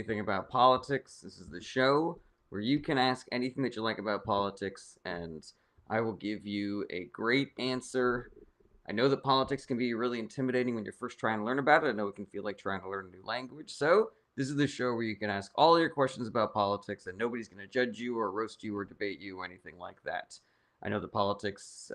anything about politics. This is the show where you can ask anything that you like about politics, and I will give you a great answer. I know that politics can be really intimidating when you're first trying to learn about it. I know it can feel like trying to learn a new language. So, this is the show where you can ask all your questions about politics, and nobody's going to judge you or roast you or debate you or anything like that. I know that politics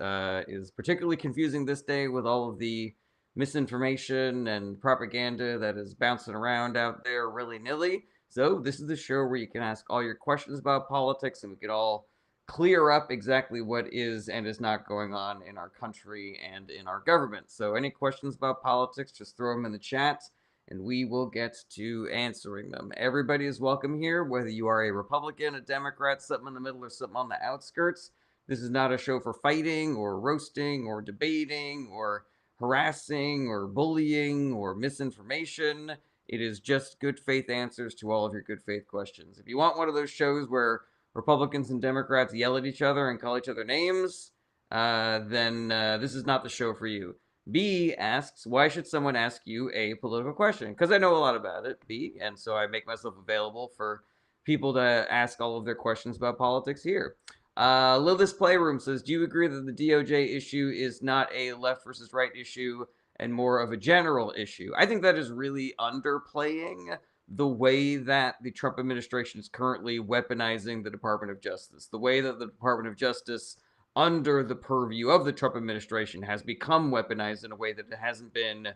is particularly confusing this day with all of the misinformation and propaganda that is bouncing around out there willy nilly. So, this is the show where you can ask all your questions about politics and we can all clear up exactly what is and is not going on in our country and in our government. So, any questions about politics, just throw them in the chat and we will get to answering them. Everybody is welcome here, whether you are a Republican, a Democrat, something in the middle, or something on the outskirts. This is not a show for fighting or roasting or debating or harassing or bullying or misinformation. It is just good faith answers to all of your good faith questions. If you want one of those shows where Republicans and Democrats yell at each other and call each other names, then this is not the show for you. B asks, why should someone ask you a political question? Because I know a lot about it, B, and so I make myself available for people to ask all of their questions about politics here. Lilith's Playroom says, do you agree that the DOJ issue is not a left versus right issue and more of a general issue? I think that is really underplaying the way that the Trump administration is currently weaponizing the Department of Justice, the way that the Department of Justice, under the purview of the Trump administration, has become weaponized in a way that it hasn't been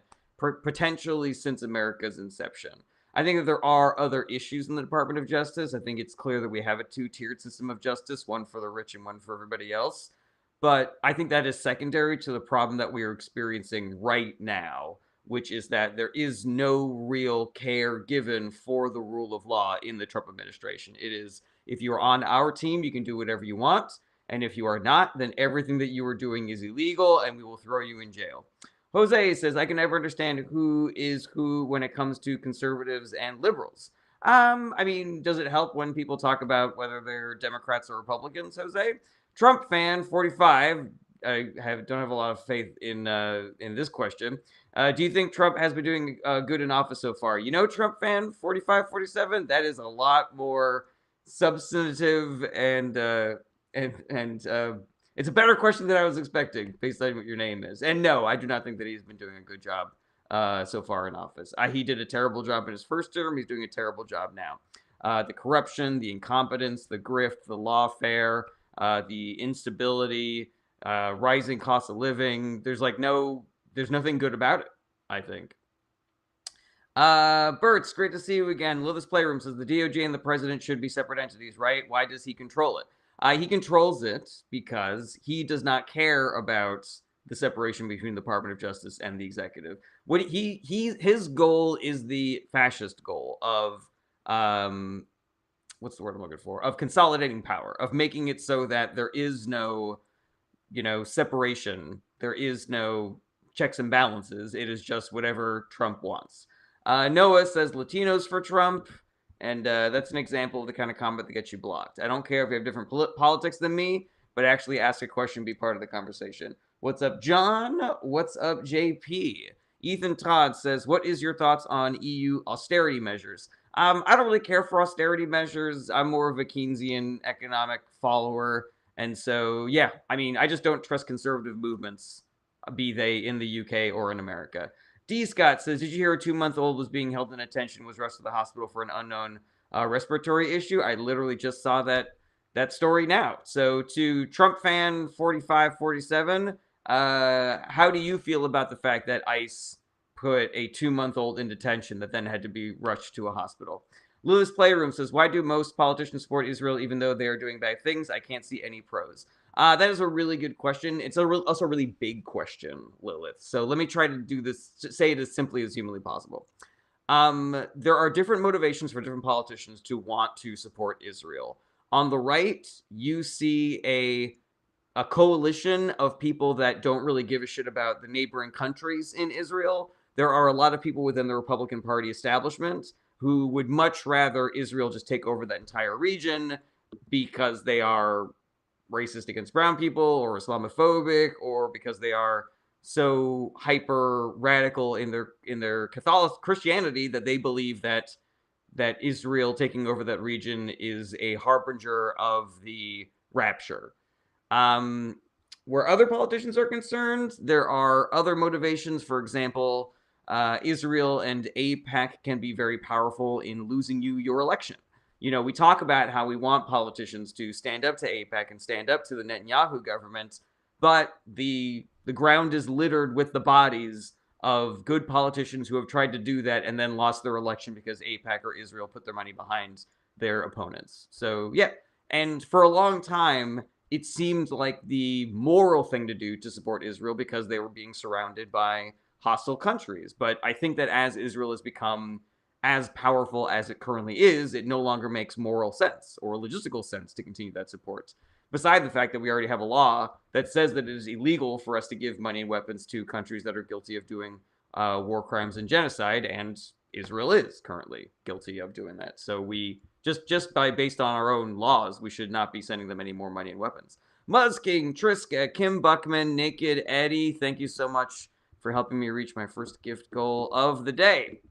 potentially since America's inception. I think that there are other issues in the Department of Justice. I think it's clear that we have a two-tiered system of justice, one for the rich and one for everybody else. But I think that is secondary to the problem that we are experiencing right now, which is that there is no real care given for the rule of law in the Trump administration. It is, if you're on our team, you can do whatever you want. And if you are not, then everything that you are doing is illegal and we will throw you in jail. Jose says, I can never understand who is who when it comes to conservatives and liberals. I mean, does it help when people talk about whether they're Democrats or Republicans, Jose? Trump fan 45. Don't have a lot of faith in this question. Do you think Trump has been doing good in office so far? You know, Trump fan 45, 47. That is a lot more substantive and it's a better question than I was expecting based on what your name is. And no, I do not think that he's been doing a good job so far in office. He did a terrible job in his first term. He's doing a terrible job now. The corruption, the incompetence, the grift, the lawfare, the instability, rising cost of living. There's nothing good about it, I think. Bert's great to see you again. Lilith's Playroom says the DOJ and the president should be separate entities, right? Why does he control it? He controls it because he does not care about the separation between the Department of Justice and the executive. What his goal is the fascist goal of what's the word I'm looking for? Of consolidating power, of making it so that there is no, separation. There is no checks and balances. It is just whatever Trump wants. Noah says Latinos for Trump. And that's an example of the kind of comment that gets you blocked. I don't care if you have different politics than me, but actually ask a question, be part of the conversation. What's up, John? What's up, JP? Ethan Todd says, what is your thoughts on EU austerity measures? I don't really care for austerity measures. I'm more of a Keynesian economic follower. And so, yeah, I mean, I just don't trust conservative movements, be they in the UK or in America. D. Scott says, did you hear a 2-month-old was being held in attention, was rushed to the hospital for an unknown respiratory issue? I literally just saw that story now. So to Trump fan 45, 47, how do you feel about the fact that ICE put a 2-month-old in detention that then had to be rushed to a hospital? Lewis Playroom says, why do most politicians support Israel even though they are doing bad things? I can't see any pros. That is a really good question. It's also a really big question, Lilith. So let me try to do this, say it as simply as humanly possible. There are different motivations for different politicians to want to support Israel. On the right, you see a coalition of people that don't really give a shit about the neighboring countries in Israel. There are a lot of people within the Republican Party establishment who would much rather Israel just take over that entire region because they are racist against brown people or Islamophobic or because they are so hyper radical in their Catholic Christianity that they believe that that Israel taking over that region is a harbinger of the rapture. Where other politicians are concerned, there are other motivations. For example, Israel and AIPAC can be very powerful in losing you your election. You know, we talk about how we want politicians to stand up to AIPAC and stand up to the Netanyahu government, but the ground is littered with the bodies of good politicians who have tried to do that and then lost their election because AIPAC or Israel put their money behind their opponents. So, yeah. And for a long time, it seemed like the moral thing to do to support Israel because they were being surrounded by hostile countries. But I think that as Israel has become as powerful as it currently is, it no longer makes moral sense or logistical sense to continue that support. Beside the fact that we already have a law that says that it is illegal for us to give money and weapons to countries that are guilty of doing war crimes and genocide, and Israel is currently guilty of doing that. So we just by based on our own laws, we should not be sending them any more money and weapons. Muzz King, Triska, Kim Buckman, Naked Eddie, thank you so much for helping me reach my first gift goal of the day.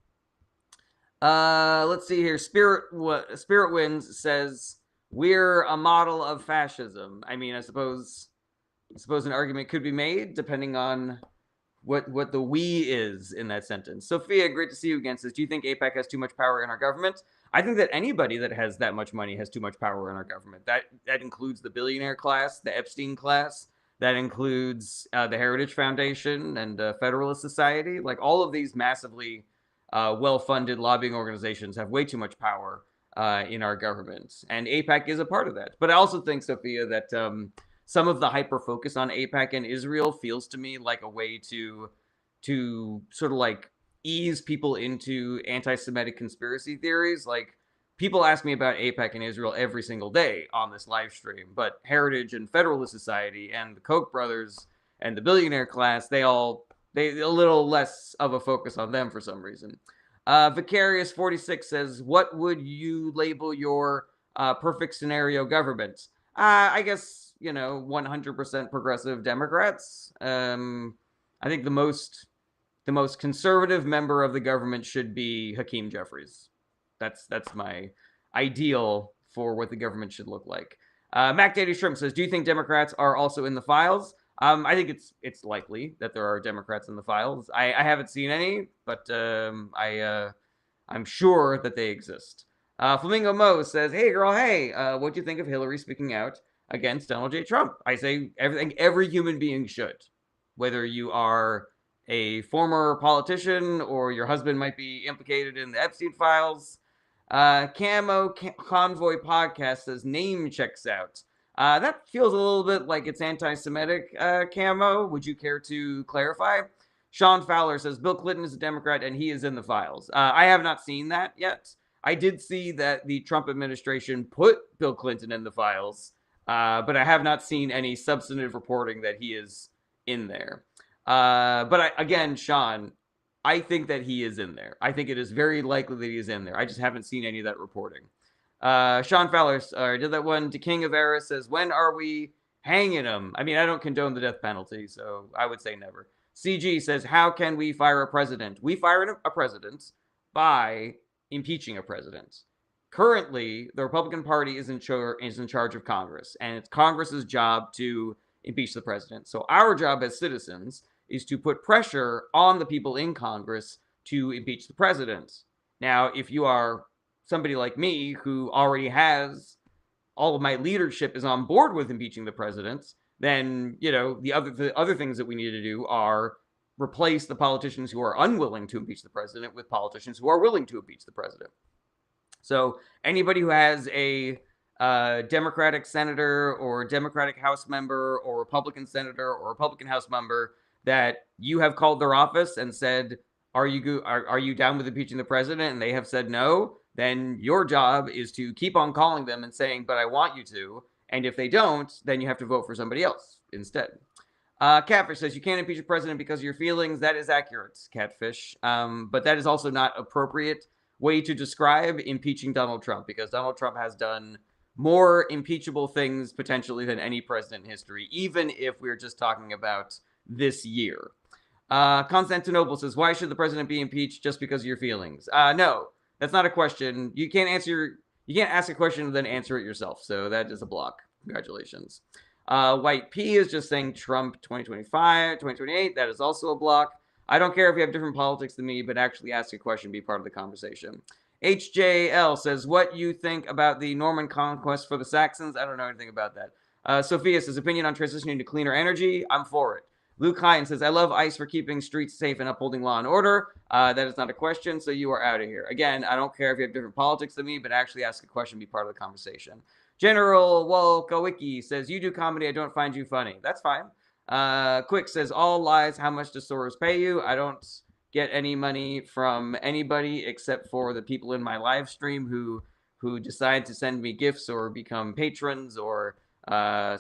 Let's see here. Spirit Winds says we're a model of fascism. I mean, I suppose an argument could be made depending on what the we is in that sentence. Sophia, great to see you again. Says, do you think AIPAC has too much power in our government? I think that anybody that has that much money has too much power in our government. That includes the billionaire class, the Epstein class. That includes the Heritage Foundation and Federalist Society. Like all of these massively well-funded lobbying organizations have way too much power in our government, and AIPAC is a part of that. But I also think, Sophia, that some of the hyper focus on AIPAC and Israel feels to me like a way to sort of like ease people into anti-Semitic conspiracy theories. Like people ask me about AIPAC and Israel every single day on this live stream, but Heritage and Federalist Society and the Koch brothers and the billionaire class, they a little less of a focus on them for some reason. Vicarious 46 says, what would you label your perfect scenario government? I guess, 100% progressive Democrats. I think the most conservative member of the government should be Hakeem Jeffries. That's my ideal for what the government should look like. Mac Daddy Shrimp says, do you think Democrats are also in the files? I think it's likely that there are Democrats in the files. I haven't seen any, but I'm sure that they exist. Flamingo Mo says, hey girl, hey, what do you think of Hillary speaking out against Donald J. Trump? I say every human being should. Whether you are a former politician or your husband might be implicated in the Epstein files. Camo Convoy Podcast says, name checks out. That feels a little bit like it's anti-Semitic, Camo. Would you care to clarify? Sean Fowler says, Bill Clinton is a Democrat and he is in the files. I have not seen that yet. I did see that the Trump administration put Bill Clinton in the files, but I have not seen any substantive reporting that he is in there. But again, Sean, I think that he is in there. I think it is very likely that he is in there. I just haven't seen any of that reporting. Sean Fowler did that one. To King of Era says, when are we hanging him? I mean, I don't condone the death penalty, so I would say never. CG says, how can we fire a president? We fire a president by impeaching a president. Currently, the Republican Party is in charge of Congress, and it's Congress's job to impeach the president. So our job as citizens is to put pressure on the people in Congress to impeach the president. Now, if you are somebody like me who already has all of my leadership is on board with impeaching the president, then, the other things that we need to do are replace the politicians who are unwilling to impeach the president with politicians who are willing to impeach the president. So anybody who has a Democratic senator or Democratic House member or Republican senator or Republican House member that you have called their office and said, are you down with impeaching the president? And they have said no, then your job is to keep on calling them and saying, but I want you to. And if they don't, then you have to vote for somebody else instead. Catfish says, you can't impeach a president because of your feelings. That is accurate, Catfish. But that is also not appropriate way to describe impeaching Donald Trump, because Donald Trump has done more impeachable things potentially than any president in history, even if we're just talking about this year. Constantinople says, why should the president be impeached just because of your feelings? No. That's not a question. You can't ask a question and then answer it yourself. So that is a block. Congratulations. White P is just saying Trump 2025, 2028. That is also a block. I don't care if you have different politics than me, but actually ask a question, be part of the conversation. HJL says, what you think about the Norman conquest for the Saxons? I don't know anything about that. Sophia says, opinion on transitioning to cleaner energy? I'm for it. Luke Hine says, I love ICE for keeping streets safe and upholding law and order. That is not a question, so you are out of here. Again, I don't care if you have different politics than me, but actually ask a question, be part of the conversation. General Wolkowicki says, you do comedy, I don't find you funny. That's fine. Quick says, all lies, how much does Soros pay you? I don't get any money from anybody except for the people in my live stream who decide to send me gifts or become patrons or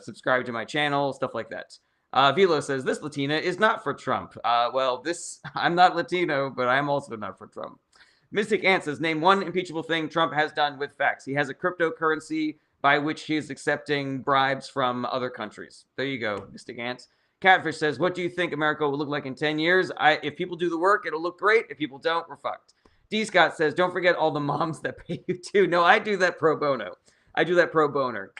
subscribe to my channel, stuff like that. Vilo says, this Latina is not for Trump. I'm not Latino, but I'm also not for Trump. Mystic Ant says, name one impeachable thing Trump has done with facts. He has a cryptocurrency by which he is accepting bribes from other countries. There you go, Mystic Ant. Catfish says, what do you think America will look like in 10 years? If people do the work, it'll look great. If people don't, we're fucked. D. Scott says, don't forget all the moms that pay you too. No, I do that pro bono. I do that pro boner.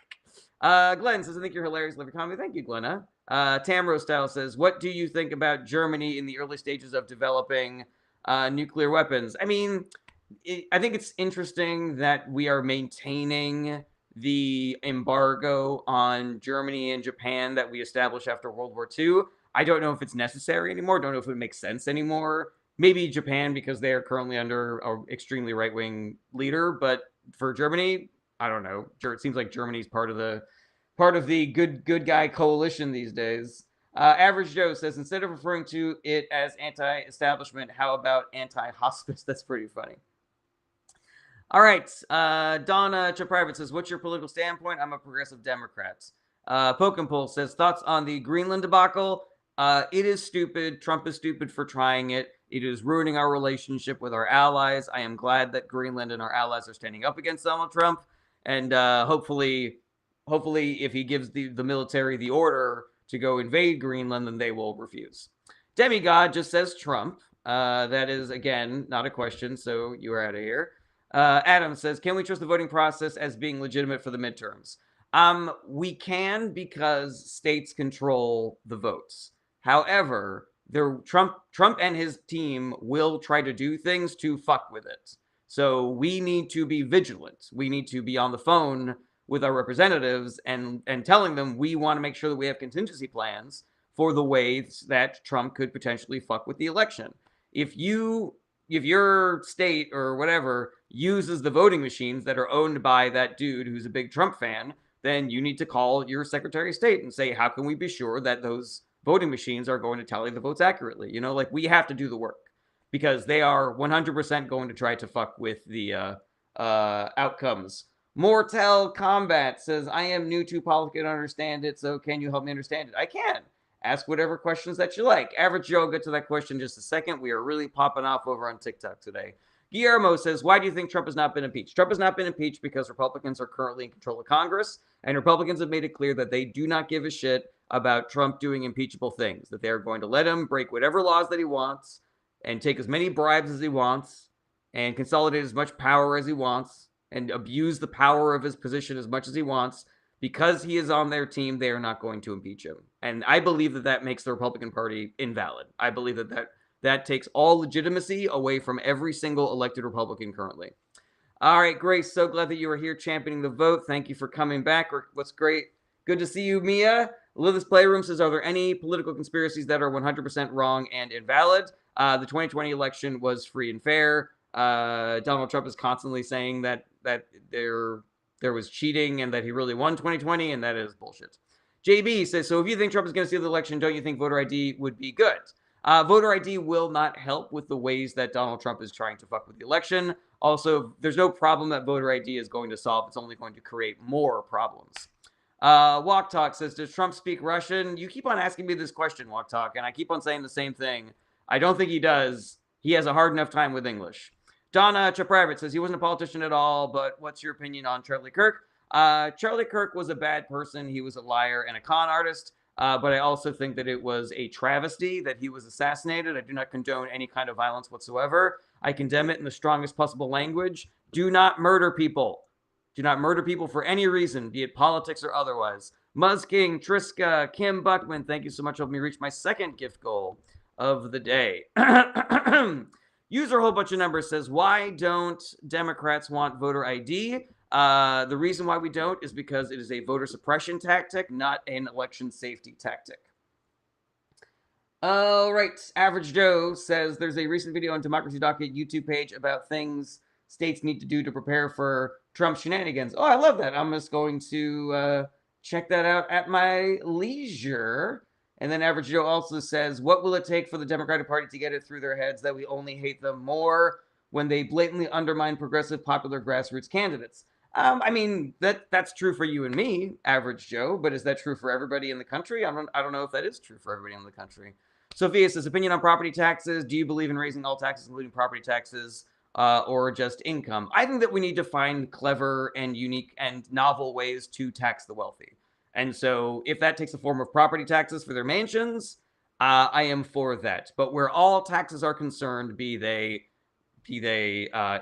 Glenn says, I think you're hilarious. Love your comedy. Thank you, Glenna. Tamro Style says, what do you think about Germany in the early stages of developing nuclear weapons? I mean, I think it's interesting that we are maintaining the embargo on Germany and Japan that we established after World War II. I don't know if it's necessary anymore. Don't know if it makes sense anymore. Maybe Japan because they are currently under an extremely right-wing leader, but for Germany, I don't know. It seems like Germany's part of the good guy coalition these days. Average Joe says, instead of referring to it as anti-establishment, how about anti-hospice? That's pretty funny. All right. Donna Chaprivate says, what's your political standpoint? I'm a progressive Democrat. Pokempole says, thoughts on the Greenland debacle? It is stupid. Trump is stupid for trying it. It is ruining our relationship with our allies. I am glad that Greenland and our allies are standing up against Donald Trump. And hopefully, if he gives the military the order to go invade Greenland, then they will refuse. Demigod just says Trump. That is, again, not a question, so you are out of here. Adam says, can we trust the voting process as being legitimate for the midterms? We can because states control the votes. However, Trump and his team will try to do things to fuck with it. So we need to be vigilant. We need to be on the phone with our representatives and telling them we want to make sure that we have contingency plans for the ways that Trump could potentially fuck with the election. If your state or whatever uses the voting machines that are owned by that dude who's a big Trump fan, then you need to call your Secretary of State and say, how can we be sure that those voting machines are going to tally the votes accurately? You know, like, we have to do the work because they are 100% going to try to fuck with the outcomes. Mortal Combat says, I am new to politics and understand it, so can you help me understand it? I can. Ask whatever questions that you like. Average Joe, get to that question in just a second. We are really popping off over on TikTok today. Guillermo says, why do you think Trump has not been impeached? Trump has not been impeached because Republicans are currently in control of Congress, and Republicans have made it clear that they do not give a shit about Trump doing impeachable things, that they are going to let him break whatever laws that he wants and take as many bribes as he wants and consolidate as much power as he wants and abuse the power of his position as much as he wants. Because he is on their team, they are not going to impeach him. And I believe that that makes the Republican Party invalid. I believe that takes all legitimacy away from every single elected Republican currently. All right, Grace, so glad that you are here championing the vote. Thank you for coming back. What's great. Good to see you, Mia. Lilith's Playroom says, are there any political conspiracies that are 100% wrong and invalid? The 2020 election was free and fair. Donald Trump is constantly saying that there was cheating and that he really won 2020, and that is bullshit. JB says, so if you think Trump is going to steal the election, don't you think voter ID would be good? Voter ID will not help with the ways that Donald Trump is trying to fuck with the election. Also, there's no problem that voter ID is going to solve. It's only going to create more problems. Walk Talk says, does Trump speak Russian? You keep on asking me this question, Walk Talk, and I keep on saying the same thing. I don't think he does. He has a hard enough time with English. Donna Chapravit says, he wasn't a politician at all, but what's your opinion on Charlie Kirk? Charlie Kirk was a bad person. He was a liar and a con artist. But I also think that it was a travesty that he was assassinated. I do not condone any kind of violence whatsoever. I condemn it in the strongest possible language. Do not murder people. Do not murder people for any reason, be it politics or otherwise. Muzz King, Triska, Kim Buckman, thank you so much for helping me reach my second gift goal of the day. User a whole bunch of numbers says, why don't Democrats want voter ID? The reason why we don't is because it is a voter suppression tactic, not an election safety tactic. All right, Average Joe says there's a recent video on Democracy Docket YouTube page about things states need to do to prepare for Trump shenanigans. Oh, I love that. I'm just going to check that out at my leisure. And then Average Joe also says, what will it take for the Democratic Party to get it through their heads that we only hate them more when they blatantly undermine progressive, popular grassroots candidates? I mean, that's true for you and me, Average Joe, but is that true for everybody in the country? I don't know if that is true for everybody in the country. Sophia says, opinion on property taxes. Do you believe in raising all taxes, including property taxes, or just income? I think that we need to find clever and unique and novel ways to tax the wealthy. And so if that takes the form of property taxes for their mansions, I am for that. But where all taxes are concerned, be they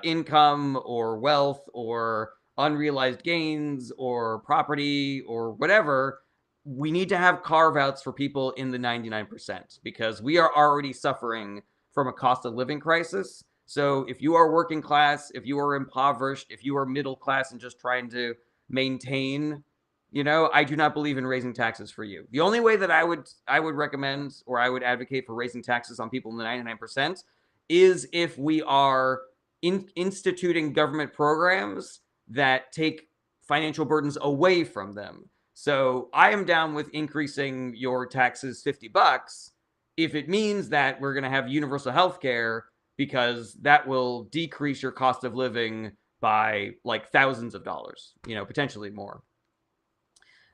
income or wealth or unrealized gains or property or whatever, we need to have carve-outs for people in the 99% because we are already suffering from a cost of living crisis. So if you are working class, if you are impoverished, if you are middle class and just trying to maintain, I do not believe in raising taxes for you. The only way that I would recommend or I would advocate for raising taxes on people in the 99% is if we are instituting government programs that take financial burdens away from them. So I am down with increasing your taxes $50 if it means that we're going to have universal health care, because that will decrease your cost of living by like thousands of dollars, potentially more.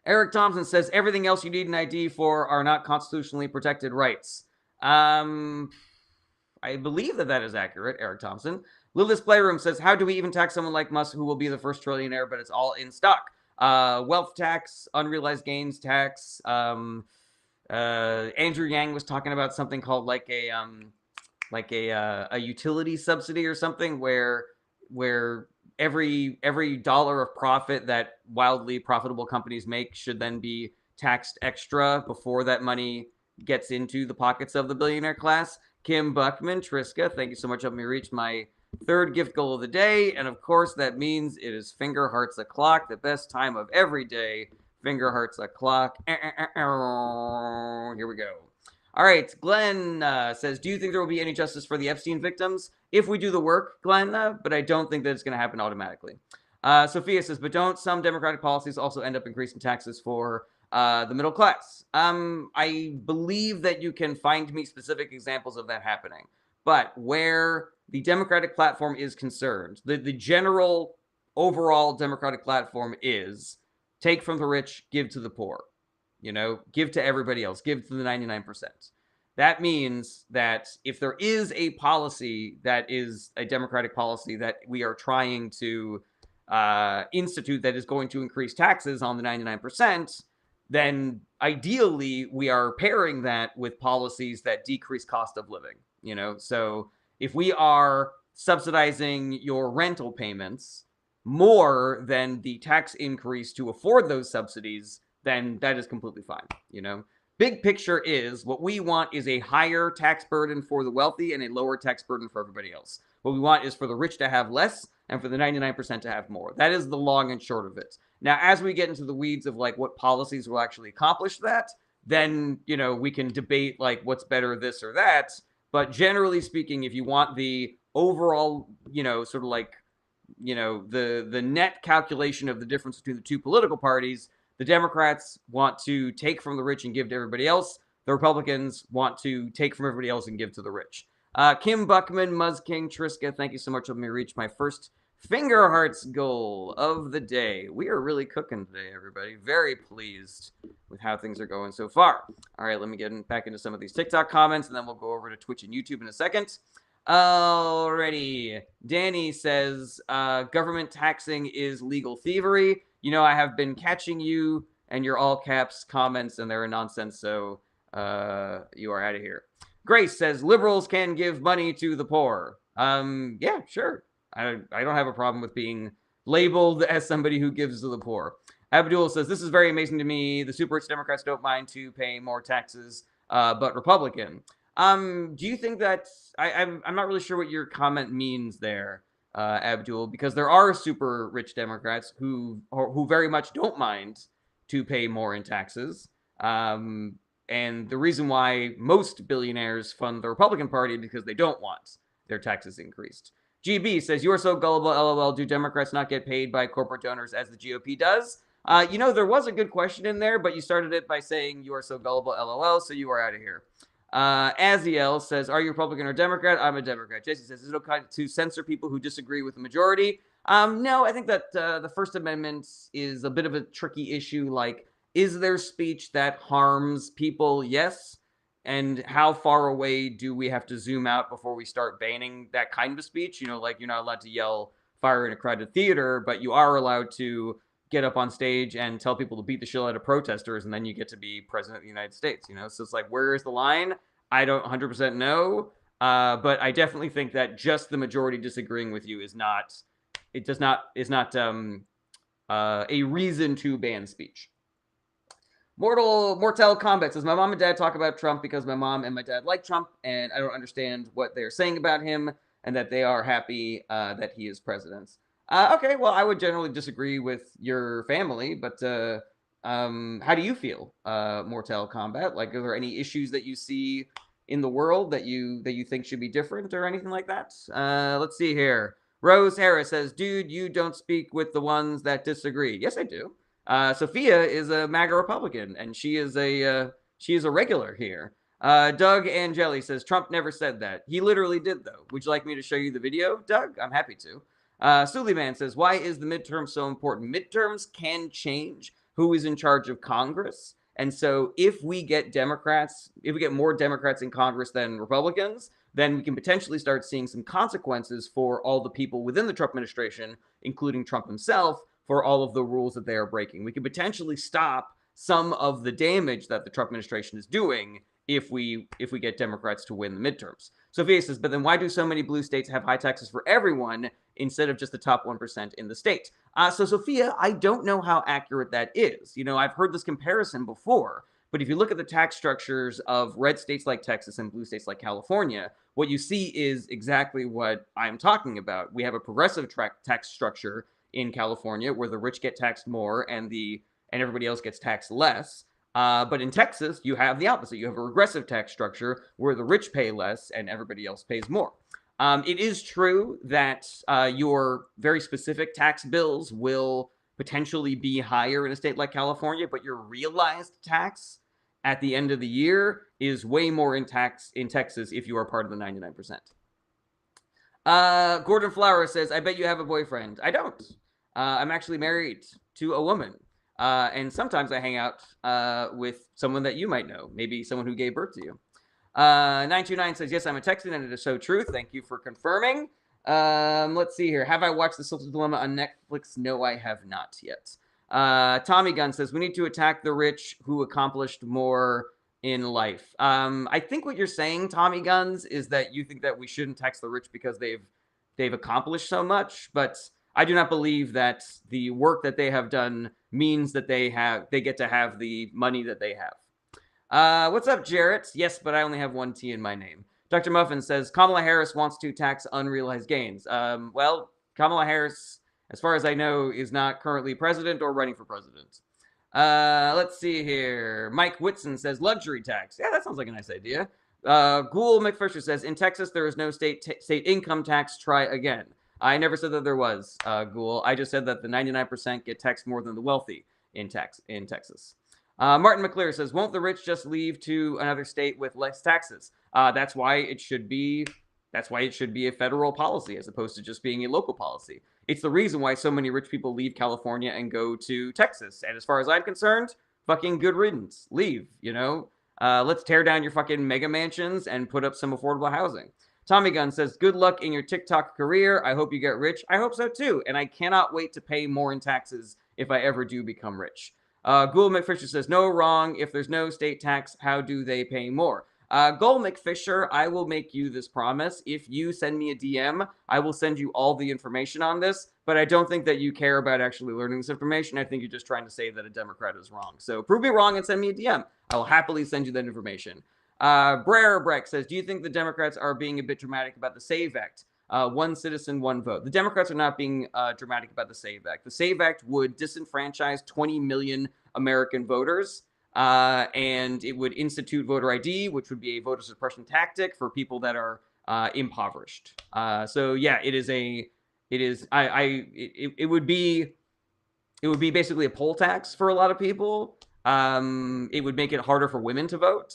Eric Thompson says, everything else you need an ID for are not constitutionally protected rights. I believe that is accurate, Eric Thompson. Lilith's Playroom says, how do we even tax someone like Musk who will be the first trillionaire, but it's all in stock? Wealth tax, unrealized gains tax. Andrew Yang was talking about something called like a utility subsidy or something where every dollar of profit that wildly profitable companies make should then be taxed extra before that money gets into the pockets of the billionaire class. Kim Buckman, Triska, thank you so much for helping me reach my third gift goal of the day. And of course, that means it is Finger Hearts O'Clock, the best time of every day. Finger Hearts O'Clock. Here we go. All right, Glenn says, do you think there will be any justice for the Epstein victims? If we do the work, Glenn, but I don't think that it's going to happen automatically. Sophia says, but don't some democratic policies also end up increasing taxes for the middle class? I believe that you can find me specific examples of that happening. But where the Democratic platform is concerned, the general overall Democratic platform is take from the rich, give to the poor. Give to everybody else, give to the 99%. That means that if there is a policy that is a Democratic policy that we are trying to institute that is going to increase taxes on the 99%, then ideally we are pairing that with policies that decrease cost of living. So if we are subsidizing your rental payments more than the tax increase to afford those subsidies, then that is completely fine. Big picture is what we want is a higher tax burden for the wealthy and a lower tax burden for everybody else. What we want is for the rich to have less and for the 99% to have more. That is the long and short of it. Now, as we get into the weeds of like what policies will actually accomplish that, then, we can debate like what's better, this or that. But generally speaking, if you want the overall, sort of like, the net calculation of the difference between the two political parties, the Democrats want to take from the rich and give to everybody else. The Republicans want to take from everybody else and give to the rich. Kim Buckman, Muzz King, Triska, thank you so much for me reach my first Finger Hearts goal of the day. We are really cooking today, everybody. Very pleased with how things are going so far. All right, let me get back into some of these TikTok comments, and then we'll go over to Twitch and YouTube in a second. Alrighty. Danny says, government taxing is legal thievery. I have been catching you and your all caps comments, and they're nonsense, so you are out of here. Grace says liberals can give money to the poor. Yeah, sure. I don't have a problem with being labeled as somebody who gives to the poor. Abdul says, this is very amazing to me. The super rich Democrats don't mind to pay more taxes, but Republican. Do you think that, I'm not really sure what your comment means there, Abdul, because there are super rich Democrats who very much don't mind to pay more in taxes. And the reason why most billionaires fund the Republican Party is because they don't want their taxes increased. GB says, you are so gullible, LOL. Do Democrats not get paid by corporate donors as the GOP does? There was a good question in there, but you started it by saying you are so gullible, LOL, so you are out of here. Aziel says, are you Republican or Democrat? I'm a Democrat. Jesse says, is it okay to censor people who disagree with the majority? No, I think that the First Amendment is a bit of a tricky issue. Like, is there speech that harms people? Yes. And how far away do we have to zoom out before we start banning that kind of speech? Like you're not allowed to yell fire in a crowded theater, but you are allowed to get up on stage and tell people to beat the shit out of protesters, and then you get to be president of the United States. So it's like, where is the line? I don't 100% know, but I definitely think that just the majority disagreeing with you is not a reason to ban speech. Mortal Combat says, my mom and dad talk about Trump because my mom and my dad like Trump, and I don't understand what they're saying about him, and that they are happy that he is president. Okay, well, I would generally disagree with your family, but how do you feel, Mortal Kombat? Like, are there any issues that you see in the world that you think should be different or anything like that? Let's see here. Rose Harris says, dude, you don't speak with the ones that disagree. Yes, I do. Sophia is a MAGA Republican, and she is a regular here. Doug Angeli says, Trump never said that. He literally did, though. Would you like me to show you the video, Doug? I'm happy to. Suleiman says, why is the midterm so important? Midterms can change who is in charge of Congress. And so if we get more Democrats in Congress than Republicans, then we can potentially start seeing some consequences for all the people within the Trump administration, including Trump himself, for all of the rules that they are breaking. We could potentially stop some of the damage that the Trump administration is doing if we get Democrats to win the midterms. Sophia says, but then why do so many blue states have high taxes for everyone instead of just the top 1% in the state? So Sophia, I don't know how accurate that is. I've heard this comparison before, but if you look at the tax structures of red states like Texas and blue states like California, what you see is exactly what I'm talking about. We have a progressive tax structure in California where the rich get taxed more and everybody else gets taxed less. But in Texas, you have the opposite. You have a regressive tax structure where the rich pay less and everybody else pays more. It is true that your very specific tax bills will potentially be higher in a state like California, but your realized tax at the end of the year is way more in Texas if you are part of the 99%. Gordon Flower says, I bet you have a boyfriend. I don't. I'm actually married to a woman. And sometimes I hang out with someone that you might know, maybe someone who gave birth to you. 929 says, yes, I'm a Texan, and it is so true. Thank you for confirming. Let's see here. Have I watched The Social Dilemma on Netflix? No, I have not yet. Tommy Gunn says, we need to attack the rich who accomplished more in life. I think what you're saying, Tommy Guns, is that you think that we shouldn't tax the rich because they've accomplished so much, but I do not believe that the work that they have done means that they get to have the money that they have. What's up, Jarrett? Yes, but I only have one T in my name. Dr. Muffin says, Kamala Harris wants to tax unrealized gains. Well, Kamala Harris, as far as I know, is not currently president or running for president. Let's see here. Mike Whitson says, luxury tax. Yeah, that sounds like a nice idea. Ghoul McPhirster says, in Texas, there is no state income tax. Try again. I never said that there was, Ghoul. I just said that the 99% get taxed more than the wealthy in Texas. Martin McClure says, won't the rich just leave to another state with less taxes? That's why it should be a federal policy as opposed to just being a local policy. It's the reason why so many rich people leave California and go to Texas. And as far as I'm concerned, fucking good riddance. Leave, let's tear down your fucking mega mansions and put up some affordable housing. Tommy Gunn says, good luck in your TikTok career. I hope you get rich. I hope so too. And I cannot wait to pay more in taxes if I ever do become rich. Ghoul McFisher says, no, wrong. If there's no state tax, how do they pay more? Ghoul McFisher, I will make you this promise. If you send me a DM, I will send you all the information on this, but I don't think that you care about actually learning this information. I think you're just trying to say that a Democrat is wrong. So prove me wrong and send me a DM. I will happily send you that information. Brer Breck says, do you think the Democrats are being a bit dramatic about the SAVE Act? One citizen, one vote. The Democrats are not being dramatic about the SAVE Act. The SAVE Act would disenfranchise 20 million American voters, and it would institute voter ID, which would be a voter suppression tactic for people that are impoverished. So yeah, it would be basically a poll tax for a lot of people. It would make it harder for women to vote.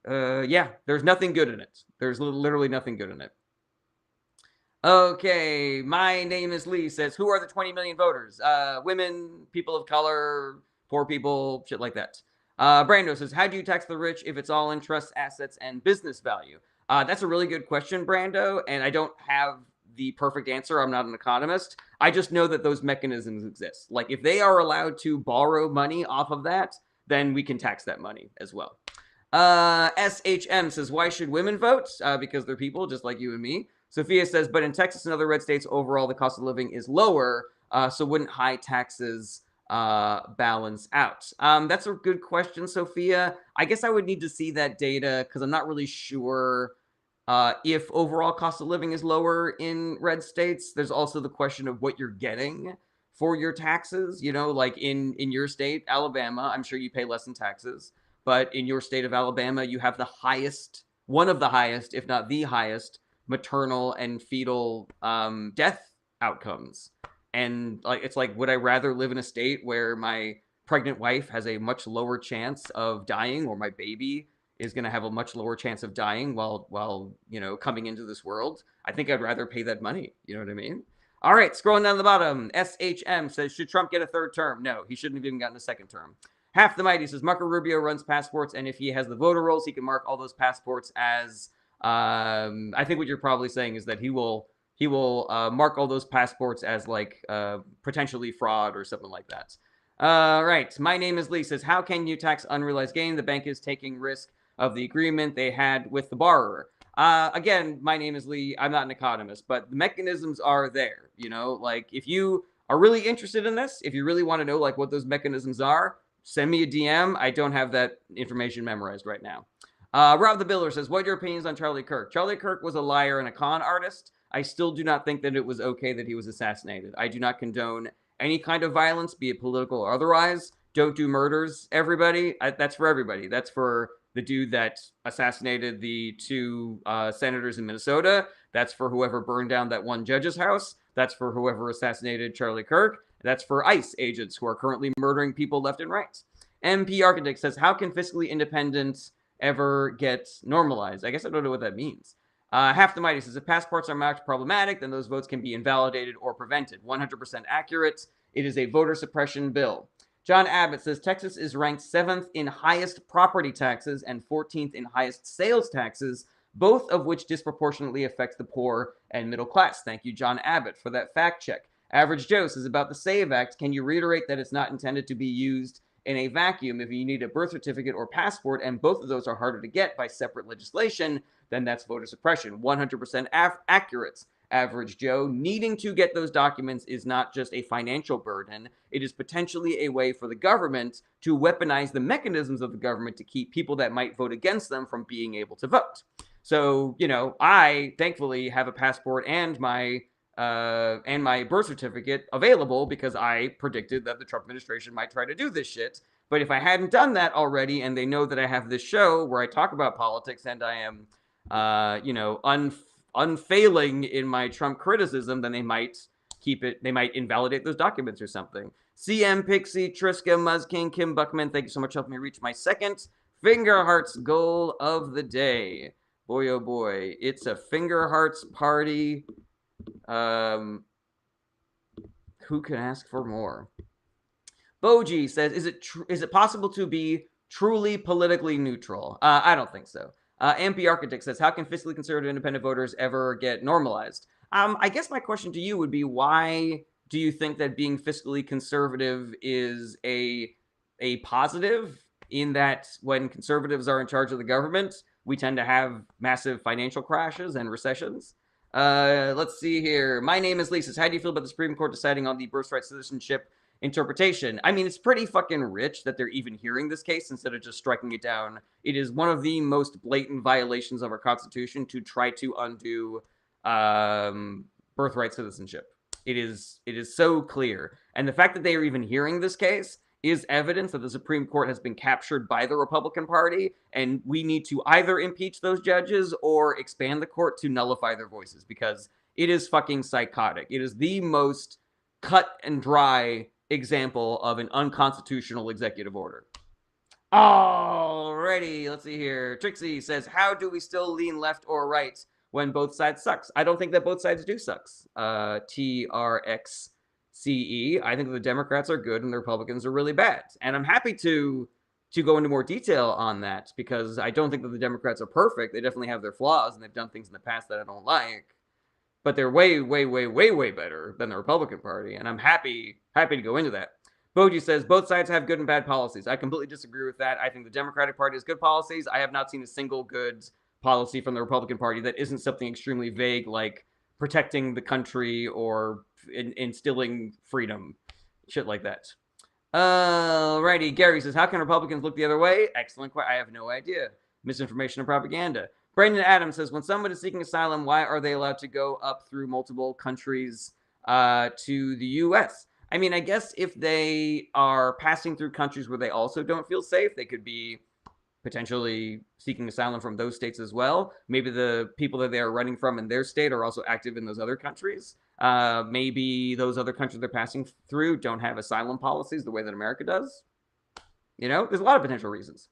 Yeah, there's nothing good in it. There's literally nothing good in it. Okay, my name is Lee says, who are the 20 million voters? Women, people of color, poor people, shit like that. Brando says, how do you tax the rich if it's all in trusts, assets, and business value? That's a really good question, Brando, and I don't have the perfect answer. I'm not an economist. I just know that those mechanisms exist. Like, if they are allowed to borrow money off of that, then we can tax that money as well. SHM says, why should women vote? Because they're people just like you and me. Sophia says, but in Texas and other red states, overall, the cost of living is lower, so wouldn't high taxes balance out? That's a good question, Sophia. I guess I would need to see that data because I'm not really sure if overall cost of living is lower in red states. There's also the question of what you're getting for your taxes. You know, like in your state, Alabama, I'm sure you pay less in taxes. But in your state of Alabama, you have the highest, one of the highest, if not the highest, maternal and fetal death outcomes. And like, it's like, would I rather live in a state where my pregnant wife has a much lower chance of dying, or my baby is going to have a much lower chance of dying while you know, coming into this world? I think I'd rather pay that money. You know what I mean? All right, scrolling down the bottom, SHM says, should Trump get a third term? No, he shouldn't have even gotten a second term. Half the Mighty says, Marco Rubio runs passports, and if he has the voter rolls, he can mark all those passports as I think what you're probably saying is that he will mark all those passports as like potentially fraud or something like that. Right. My name is Lee says, how can you tax unrealized gain? The bank is taking risk of the agreement they had with the borrower. Again, my name is Lee. I'm not an economist, but the mechanisms are there. You know, like if you are really interested in this, if you really want to know like what those mechanisms are, send me a DM. I don't have that information memorized right now. Rob the Builder says, what are your opinions on Charlie Kirk? Charlie Kirk was a liar and a con artist. I still do not think that it was okay that he was assassinated. I do not condone any kind of violence, be it political or otherwise. Don't do murders, everybody. That's for everybody. That's for the dude that assassinated the two senators in Minnesota. That's for whoever burned down that one judge's house. That's for whoever assassinated Charlie Kirk. That's for ICE agents who are currently murdering people left and right. MP Architect says, how can fiscally independent ever get normalized? I guess I don't know what that means. Half the Mighty says, if passports are marked problematic, then those votes can be invalidated or prevented. 100% accurate. It is a voter suppression bill. John Abbott says, Texas is ranked 7th in highest property taxes and 14th in highest sales taxes, both of which disproportionately affects the poor and middle class. Thank you, John Abbott, for that fact check. Average Joe says, about the SAVE Act, can you reiterate that it's not intended to be used in a vacuum? If you need a birth certificate or passport, and both of those are harder to get by separate legislation, then that's voter suppression. 100% accurate, Average Joe. Needing to get those documents is not just a financial burden. It is potentially a way for the government to weaponize the mechanisms of the government to keep people that might vote against them from being able to vote. So, you know, I thankfully have a passport and my birth certificate available because I predicted that the Trump administration might try to do this shit. But if I hadn't done that already, and they know that I have this show where I talk about politics and I am, you know, unfailing in my Trump criticism, then they might keep it. They might invalidate those documents or something. CM Pixie, Triska, Muzzking, Kim Buckman, thank you so much for helping me reach my second Finger Hearts goal of the day. Boy, oh boy, it's a Finger Hearts party. Who can ask for more? Boji says, is it possible to be truly politically neutral? I don't think so. MP Architect says, how can fiscally conservative independent voters ever get normalized? I guess my question to you would be, why do you think that being fiscally conservative is a a positive in that when conservatives are in charge of the government, we tend to have massive financial crashes and recessions. Let's see here. My name is Lisa. How do you feel about the Supreme Court deciding on the birthright citizenship interpretation? I mean, it's pretty fucking rich that they're even hearing this case instead of just striking it down. It is one of the most blatant violations of our Constitution to try to undo birthright citizenship. It is so clear, and the fact that they are even hearing this case is evidence that the Supreme Court has been captured by the Republican Party, and we need to either impeach those judges or expand the court to nullify their voices, because it is fucking psychotic. It is the most cut and dry example of an unconstitutional executive order. Alrighty, let's see here. Trixie says, how do we still lean left or right when both sides sucks? I don't think that both sides do sucks. TRXCE. I think the Democrats are good and the Republicans are really bad. And I'm happy to go into more detail on that, because I don't think that the Democrats are perfect. They definitely have their flaws, and they've done things in the past that I don't like. But they're way, way, way, way, way better than the Republican Party, and I'm happy to go into that. Boji says, both sides have good and bad policies. I completely disagree with that. I think the Democratic Party has good policies. I have not seen a single good policy from the Republican Party that isn't something extremely vague, like protecting the country or instilling freedom. Shit like that. Alrighty, Gary says, how can Republicans look the other way? Excellent question. I have no idea. Misinformation and propaganda. Brandon Adams says, when someone is seeking asylum, why are they allowed to go up through multiple countries to the U.S.? I mean, I guess if they are passing through countries where they also don't feel safe, they could be potentially seeking asylum from those states as well. Maybe the people that they are running from in their state are also active in those other countries. Maybe those other countries they're passing through don't have asylum policies the way that America does. You know, there's a lot of potential reasons.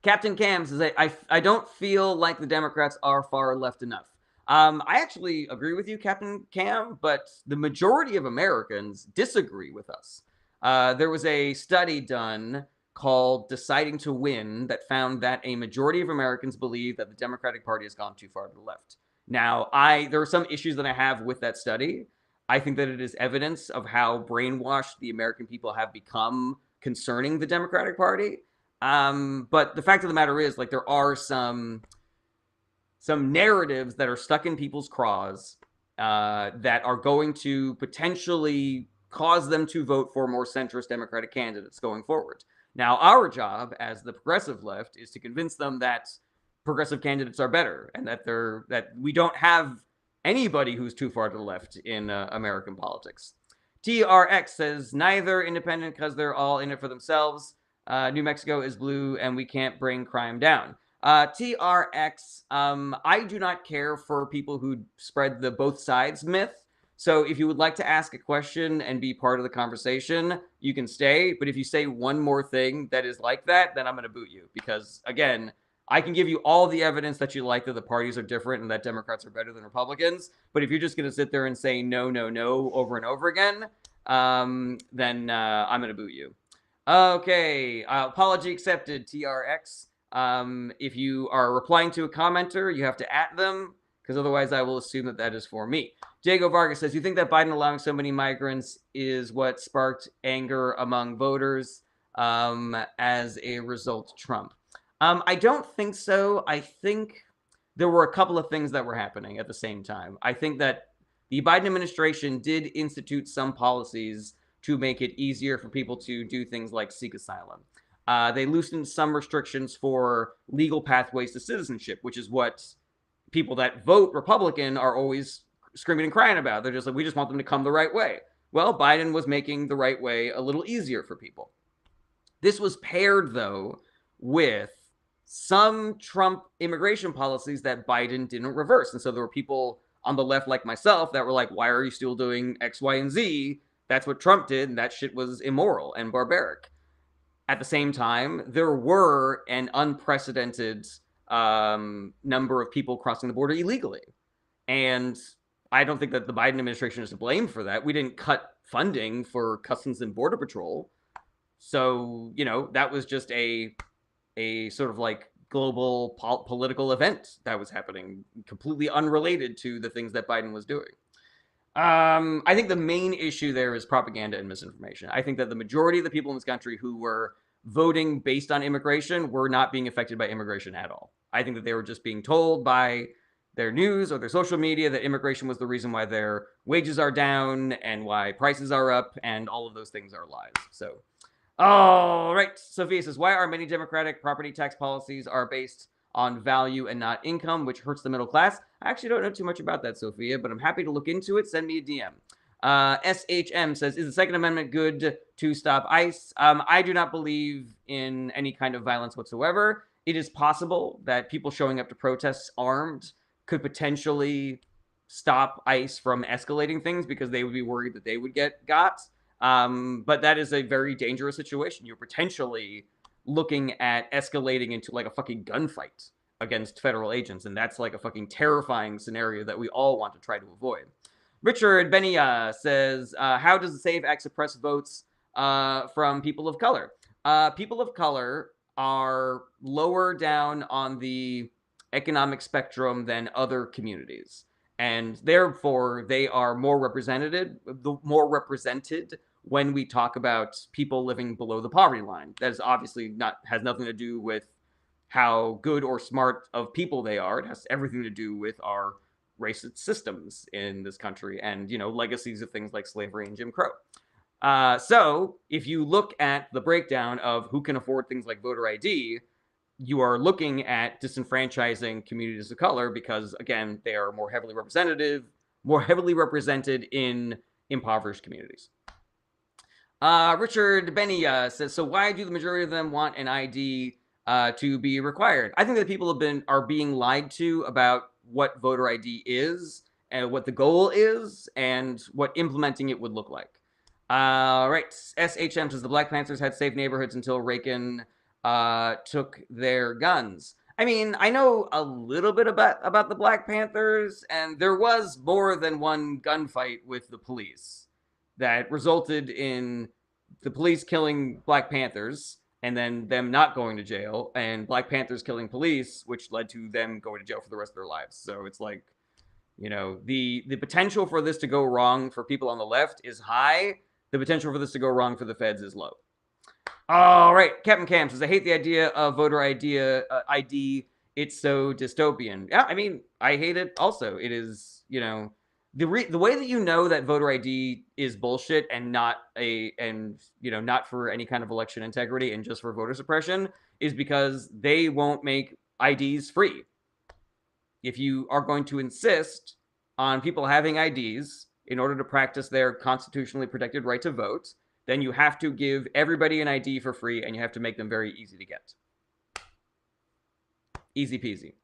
Captain Cam says, I don't feel like the Democrats are far left enough. I actually agree with you, Captain Cam, but the majority of Americans disagree with us. There was a study done called Deciding to Win that found that a majority of Americans believe that the Democratic Party has gone too far to the left. Now, there are some issues that I have with that study. I think that it is evidence of how brainwashed the American people have become concerning the Democratic Party. But the fact of the matter is, like, there are some narratives that are stuck in people's craws that are going to potentially cause them to vote for more centrist Democratic candidates going forward. Now, our job as the progressive left is to convince them that progressive candidates are better, and that we don't have anybody who's too far to the left in American politics. TRX says, neither independent because they're all in it for themselves. New Mexico is blue, and we can't bring crime down. TRX, I do not care for people who spread the both sides myth. So if you would like to ask a question and be part of the conversation, you can stay. But if you say one more thing that is like that, then I'm going to boot you. Because, again, I can give you all the evidence that you like that the parties are different and that Democrats are better than Republicans. But if you're just going to sit there and say no, no, no over and over again, then I'm going to boot you. Okay, apology accepted, TRX. If you are replying to a commenter, you have to @ them, because otherwise I will assume that that is for me. Diego Vargas says, you think that Biden allowing so many migrants is what sparked anger among voters as a result Trump? I don't think so. I think there were a couple of things that were happening at the same time. I think that the Biden administration did institute some policies to make it easier for people to do things like seek asylum. They loosened some restrictions for legal pathways to citizenship, which is what people that vote Republican are always screaming and crying about. They're just like, we just want them to come the right way. Well, Biden was making the right way a little easier for people. This was paired, though, with some Trump immigration policies that Biden didn't reverse. And so there were people on the left like myself that were like, why are you still doing X, Y, and Z? That's what Trump did, and that shit was immoral and barbaric. At the same time, there were an unprecedented number of people crossing the border illegally. And I don't think that the Biden administration is to blame for that. We didn't cut funding for Customs and Border Patrol. So, you know, that was just a sort of like global political event that was happening, completely unrelated to the things that Biden was doing. I think the main issue there is propaganda and misinformation. I think that the majority of the people in this country who were voting based on immigration were not being affected by immigration at all. I think that they were just being told by their news or their social media that immigration was the reason why their wages are down and why prices are up, and all of those things are lies. So, all right. Sophia says, why are many Democratic property tax policies are based on value and not income, which hurts the middle class? I actually don't know too much about that, Sophia, but I'm happy to look into it. Send me a DM. SHM says, is the Second Amendment good to stop ICE? I do not believe in any kind of violence whatsoever. It is possible that people showing up to protests armed could potentially stop ICE from escalating things because they would be worried that they would get got. But that is a very dangerous situation. You're potentially looking at escalating into like a fucking gunfight against federal agents, and that's like a fucking terrifying scenario that we all want to try to avoid. Richard Benia says, how does the SAVE Act suppress votes from people of color? People of color are lower down on the economic spectrum than other communities, and therefore they are more represented when we talk about people living below the poverty line. That is obviously not has nothing to do with how good or smart of people they are. It has everything to do with our racist systems in this country and, you know, legacies of things like slavery and Jim Crow. So if you look at the breakdown of who can afford things like voter ID, you are looking at disenfranchising communities of color because, again, they are more heavily represented in impoverished communities. Richard Benny says, so why do the majority of them want an ID to be required? I think that people are being lied to about what voter ID is and what the goal is and what implementing it would look like. Right. SHM says the Black Panthers had safe neighborhoods until Reagan took their guns. I mean, I know a little bit about the Black Panthers, and there was more than one gunfight with the police that resulted in the police killing Black Panthers and then them not going to jail, and Black Panthers killing police, which led to them going to jail for the rest of their lives. So it's like, you know, the potential for this to go wrong for people on the left is high. The potential for this to go wrong for the feds is low. All right, Captain Cam says, I hate the idea of voter ID. It's so dystopian. Yeah, I mean, I hate it also. It is, you know, the way that you know that voter ID is bullshit and not not for any kind of election integrity and just for voter suppression is because they won't make IDs free. If you are going to insist on people having IDs in order to practice their constitutionally protected right to vote, then you have to give everybody an ID for free, and you have to make them very easy to get. Easy peasy.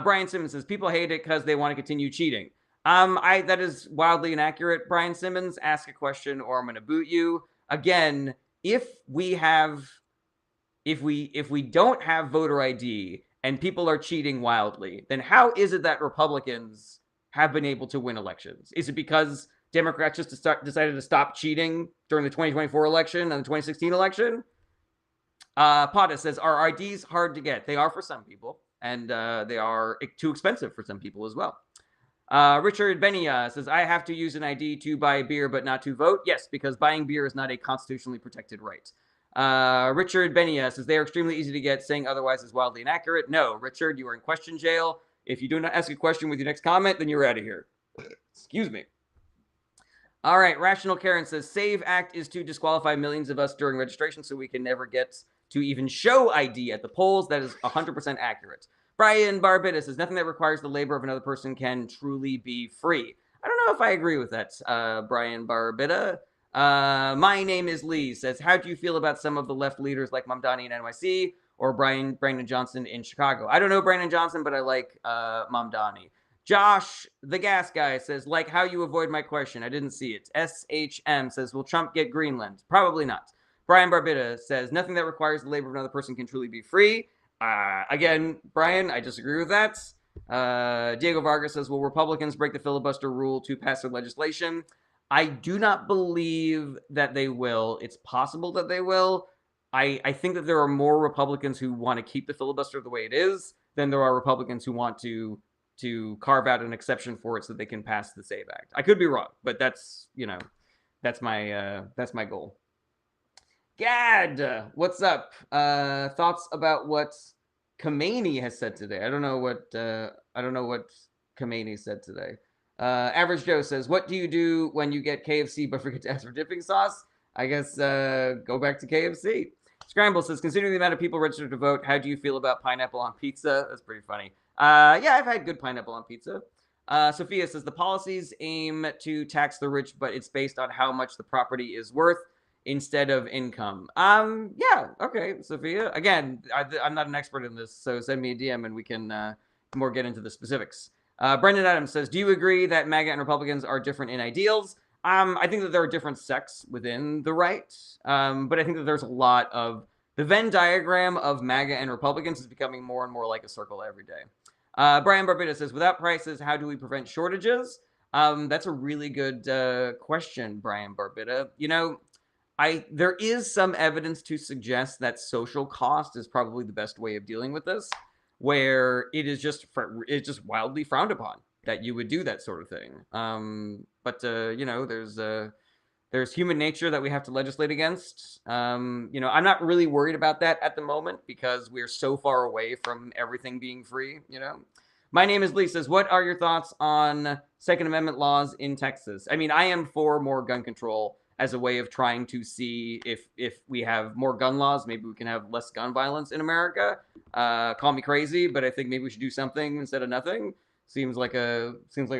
Brian Simmons says, people hate it because they want to continue cheating. That is wildly inaccurate, Brian Simmons. Ask a question or I'm going to boot you. Again, if we don't have voter ID and people are cheating wildly, then how is it that Republicans have been able to win elections? Is it because Democrats just decided to stop cheating during the 2024 election and the 2016 election? Pata says, are IDs hard to get? They are for some people, and they are too expensive for some people as well. Richard Benia says, I have to use an ID to buy beer but not to vote. Yes, because buying beer is not a constitutionally protected right. Richard Benia says, they are extremely easy to get. Saying otherwise is wildly inaccurate. No, Richard, you are in question jail. If you do not ask a question with your next comment, then you're out of here. Excuse me. All right, Rational Karen says, SAVE Act is to disqualify millions of us during registration so we can never get to even show ID at the polls. That is 100% accurate. Brian Barbitta says, nothing that requires the labor of another person can truly be free. I don't know if I agree with that, Brian Barbitta. My name is Lee says, how do you feel about some of the left leaders like Mamdani in NYC or Brandon Johnson in Chicago? I don't know Brandon Johnson, but I like Mamdani. Josh, the gas guy, says, like how you avoid my question. I didn't see it. SHM says, will Trump get Greenland? Probably not. Brian Barbitta says, nothing that requires the labor of another person can truly be free. Again, Brian, I disagree with that. Diego Vargas says, will Republicans break the filibuster rule to pass their legislation? I do not believe that they will. It's possible that they will. I think that there are more Republicans who want to keep the filibuster the way it is than there are Republicans who want to to carve out an exception for it so they can pass the SAVE Act. I could be wrong, but that's that's my goal. Gad, what's up? Thoughts about what Khomeini has said today? I don't know what Khomeini said today. Average Joe says, "What do you do when you get KFC but forget to ask for dipping sauce?" I guess go back to KFC. Scramble says, "Considering the amount of people registered to vote, how do you feel about pineapple on pizza?" That's pretty funny. Yeah, I've had good pineapple on pizza. Sophia says, "The policies aim to tax the rich, but it's based on how much the property is worth instead of income." Yeah, okay, Sophia. Again, I'm not an expert in this, so send me a DM and we can more get into the specifics. Brendan Adams says, "Do you agree that MAGA and Republicans are different in ideals?" I think that there are different sects within the right, but I think that there's a lot of the Venn diagram of MAGA and Republicans is becoming more and more like a circle every day. Brian Barbita says, "Without prices, how do we prevent shortages?" That's a really good question, Brian Barbita. There is some evidence to suggest that social cost is probably the best way of dealing with this, where it's just wildly frowned upon that you would do that sort of thing. But there's human nature that we have to legislate against. I'm not really worried about that at the moment because we're so far away from everything being free. My name is Lee says, "What are your thoughts on Second Amendment laws in Texas?" I mean, I am for more gun control as a way of trying to see if we have more gun laws, maybe we can have less gun violence in America. Call me crazy, but I think maybe we should do something instead of nothing. Seems like a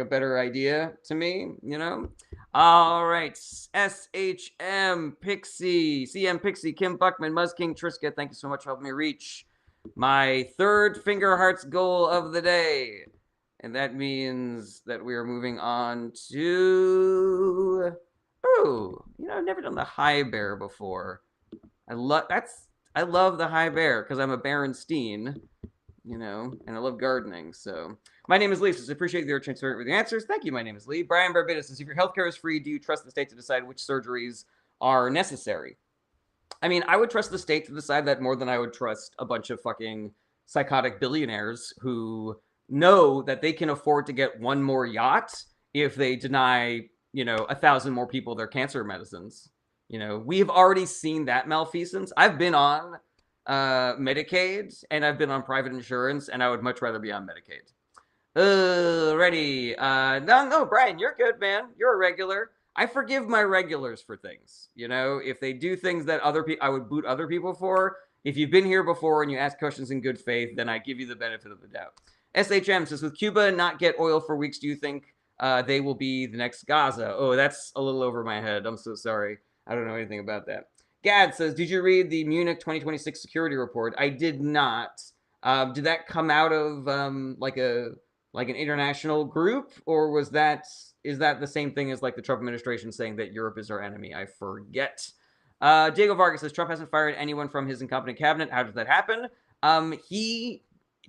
better idea to me, All right, SHM Pixie, CM Pixie, Kim Buckman, Muzz King, Triska, thank you so much for helping me reach my third Finger Hearts goal of the day. And that means that we are moving on to... Oh, I've never done the high bear before. I love the high bear because I'm a Berenstein, and I love gardening. So my name is Lee. So I appreciate your transparent with the answers. Thank you. My name is Lee. Brian Barbados says, "If your healthcare is free, do you trust the state to decide which surgeries are necessary?" I mean, I would trust the state to decide that more than I would trust a bunch of fucking psychotic billionaires who know that they can afford to get one more yacht if they deny 1,000 more people their cancer medicines. We have already seen that malfeasance. I've been on Medicaid and I've been on private insurance, and I would much rather be on Medicaid. Ready? No, Brian, you're good, man. You're a regular. I forgive my regulars for things. If they do things that I would boot other people for. If you've been here before and you ask questions in good faith, then I give you the benefit of the doubt. SHM says, "With Cuba not get oil for weeks, do you think they will be the next Gaza?" Oh, that's a little over my head. I'm so sorry. I don't know anything about that. Gad says, "Did you read the Munich 2026 security report?" I did not. Did that come out of like an international group, or is that the same thing as like the Trump administration saying that Europe is our enemy? I forget. Diego Vargas says, "Trump hasn't fired anyone from his incompetent cabinet. How does that happen?" He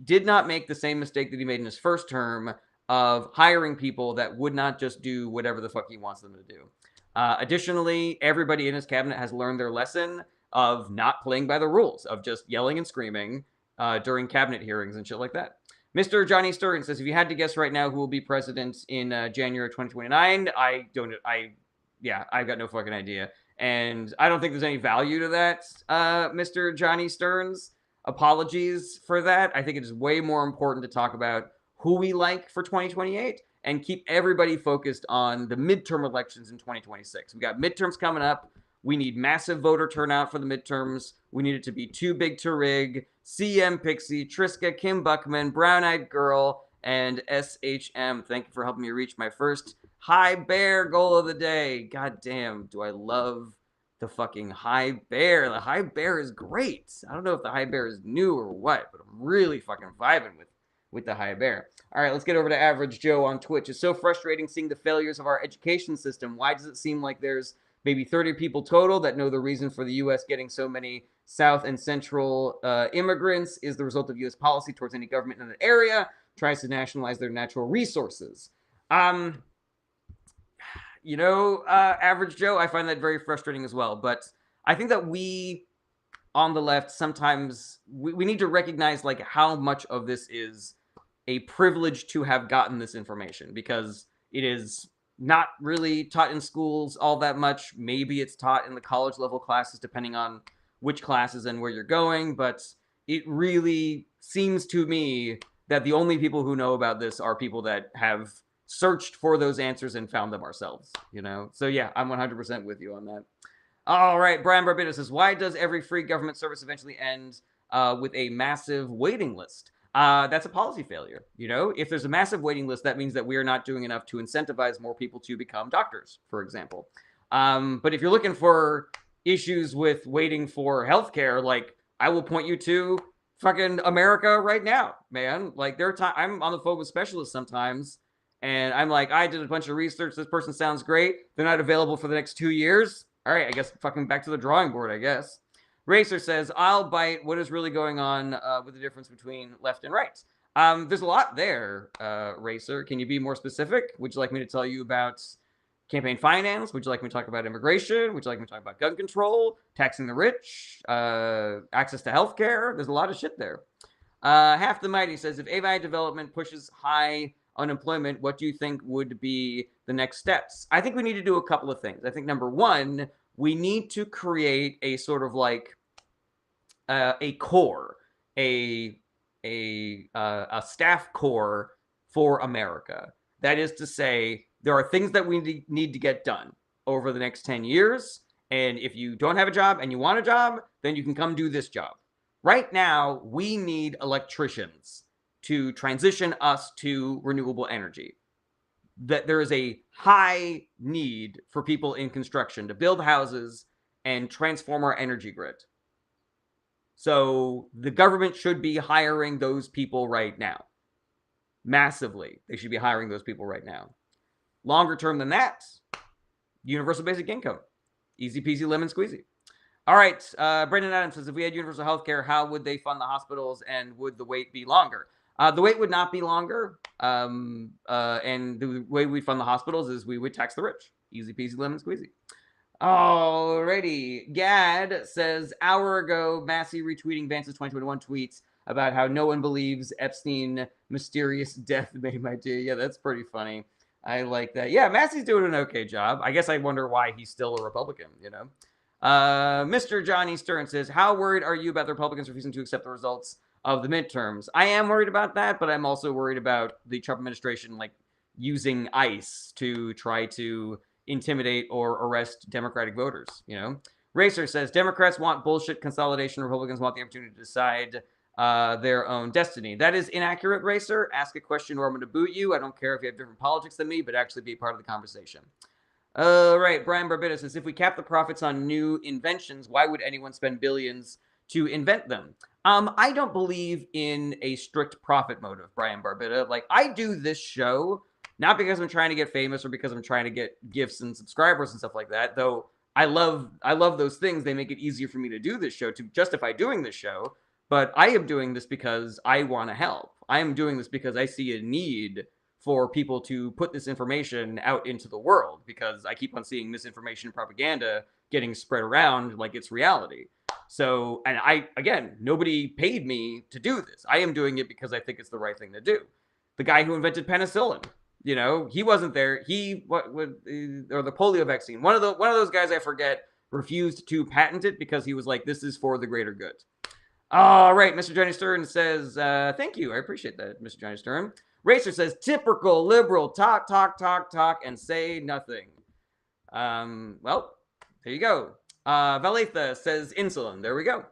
did not make the same mistake that he made in his first term of hiring people that would not just do whatever the fuck he wants them to do. Additionally, everybody in his cabinet has learned their lesson of not playing by the rules, of just yelling and screaming during cabinet hearings and shit like that. Mr. Johnny Sturgeon says, "If you had to guess right now who will be president in January 2029, I've got no fucking idea. And I don't think there's any value to that, Mr. Johnny Stearns. Apologies for that. I think it is way more important to talk about who we like for 2028 and keep everybody focused on the midterm elections in 2026. We got midterms coming up. We need massive voter turnout for the midterms. We need it to be too big to rig. CM Pixie, Triska, Kim Buckman, Brown Eyed Girl, and SHM. Thank you for helping me reach my first high bear goal of the day. God damn, do I love the fucking high bear. The high bear is great. I don't know if the high bear is new or what, but I'm really fucking vibing with the high bear. All right, let's get over to Average Joe on Twitch. It's so frustrating seeing the failures of our education system. Why does it seem like there's maybe 30 people total that know the reason for the U.S. getting so many South and Central immigrants is the result of U.S. policy towards any government in the area tries to nationalize their natural resources? Average Joe, I find that very frustrating as well. But I think that we on the left sometimes we need to recognize like how much of this is a privilege to have gotten this information because it is not really taught in schools all that much. Maybe it's taught in the college level classes, depending on which classes and where you're going. But it really seems to me that the only people who know about this are people that have searched for those answers and found them ourselves, you know? So yeah, I'm 100% with you on that. All right, Brian Barbados says, why does every free government service eventually end with a massive waiting list? That's a policy failure. You know, if there's a massive waiting list, that means that we are not doing enough to incentivize more people to become doctors, for example. But if you're looking for issues with waiting for healthcare, like, I will point you to fucking America right now, man. Like, there are times I'm on the phone with specialists sometimes, and I'm like, I did a bunch of research. This person sounds great. They're not available for the next 2 years. All right, I guess fucking back to the drawing board, I guess. Racer says, I'll bite. What is really going on with the difference between left and right? There's a lot there, Racer. Can you be more specific? Would you like me to tell you about campaign finance? Would you like me to talk about immigration? Would you like me to talk about gun control, taxing the rich, access to healthcare? There's a lot of shit there. Half the Mighty says, if AI development pushes high unemployment, what do you think would be the next steps? I think we need to do a couple of things. I think number one, we need to create a sort of like a core, a staff core for America. That is to say, there are things that we need to get done over the next 10 years. And if you don't have a job and you want a job, then you can come do this job. Right now, we need electricians to transition us to renewable energy. That there is a high need for people in construction to build houses and transform our energy grid. So the government should be hiring those people right now. Massively, they should be hiring those people right now. Longer term than that, universal basic income. Easy peasy lemon squeezy. All right, Brendan Adams says, if we had universal health care, how would they fund the hospitals and would the wait be longer? The wait would not be longer. And the way we fund the hospitals is we would tax the rich. Easy peasy lemon squeezy. Alrighty. Gad says, hour ago, Massey retweeting Vance's 2021 tweets about how no one believes Epstein mysterious death made my day. Yeah, that's pretty funny. I like that. Yeah, Massey's doing an okay job. I guess I wonder why he's still a Republican, you know? Mr. Johnny Stern says, how worried are you about the Republicans refusing to accept the results of the midterms? I am worried about that, but I'm also worried about the Trump administration, like, using ICE to try to intimidate or arrest Democratic voters, you know? Racer says, Democrats want bullshit consolidation. Republicans want the opportunity to decide their own destiny. That is inaccurate, Racer. Ask a question or I'm going to boot you. I don't care if you have different politics than me, but actually be a part of the conversation. Right, Brian Barbados says, if we cap the profits on new inventions, why would anyone spend billions to invent them? I don't believe in a strict profit motive, Brian Barbados. Like, I do this show not because I'm trying to get famous or because I'm trying to get gifts and subscribers and stuff like that, though I love those things. They make it easier for me to do this show, to justify doing this show. But I am doing this because I want to help. I am doing this because I see a need for people to put this information out into the world, because I keep on seeing misinformation and propaganda getting spread around like it's reality. So, and again, nobody paid me to do this. I am doing it because I think it's the right thing to do. The guy who invented penicillin, you know, he wasn't there. Or the polio vaccine. One of those guys, I forget, refused to patent it because he was like, this is for the greater good. All right, Mr. Johnny Stern says, thank you. I appreciate that, Mr. Johnny Stern. Racer says, typical liberal, talk, and say nothing. Well, there you go. Valetha says insulin. There we go.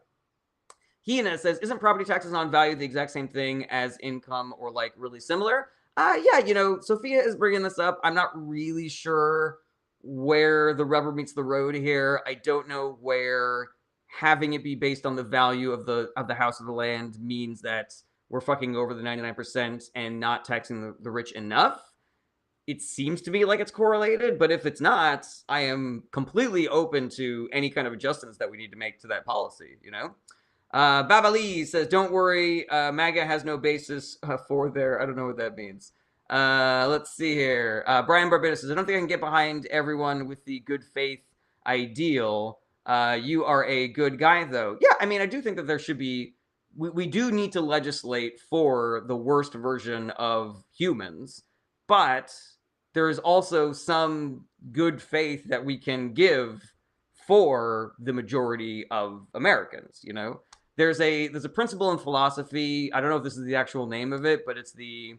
Hina says, isn't property taxes on value the exact same thing as income or like really similar? Yeah, you know, Sophia is bringing this up. I'm not really sure where the rubber meets the road here. I don't know where having it be based on the value of the house or the land means that we're fucking over the 99% and not taxing the rich enough. It seems to me like it's correlated, but if it's not, I am completely open to any kind of adjustments that we need to make to that policy, you know? Baba Lee says, don't worry, MAGA has no basis for their, I don't know what that means. Let's see here. Brian Barbados says, I don't think I can get behind everyone with the good faith ideal. You are a good guy, though. Yeah, I mean, I do think that there should be we do need to legislate for the worst version of humans, but there is also some good faith that we can give for the majority of Americans. You know, there's a principle in philosophy. I don't know if this is the actual name of it, but it's the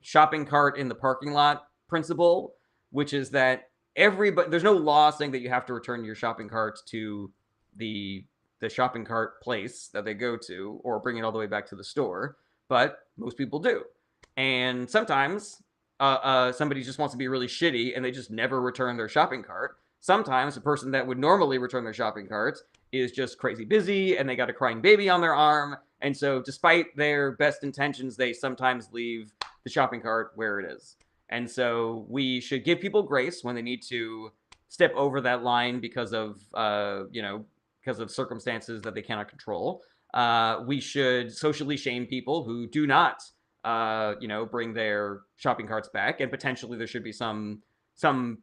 shopping cart in the parking lot principle, which is that everybody, there's no law saying that you have to return your shopping cart to the shopping cart place that they go to or bring it all the way back to the store, but most people do. And sometimes somebody just wants to be really shitty and they just never return their shopping cart. Sometimes a person that would normally return their shopping cart is just crazy busy and they got a crying baby on their arm. And so despite their best intentions, they sometimes leave the shopping cart where it is. And so we should give people grace when they need to step over that line because of, because of circumstances that they cannot control. We should socially shame people who do not, bring their shopping carts back, and potentially there should be some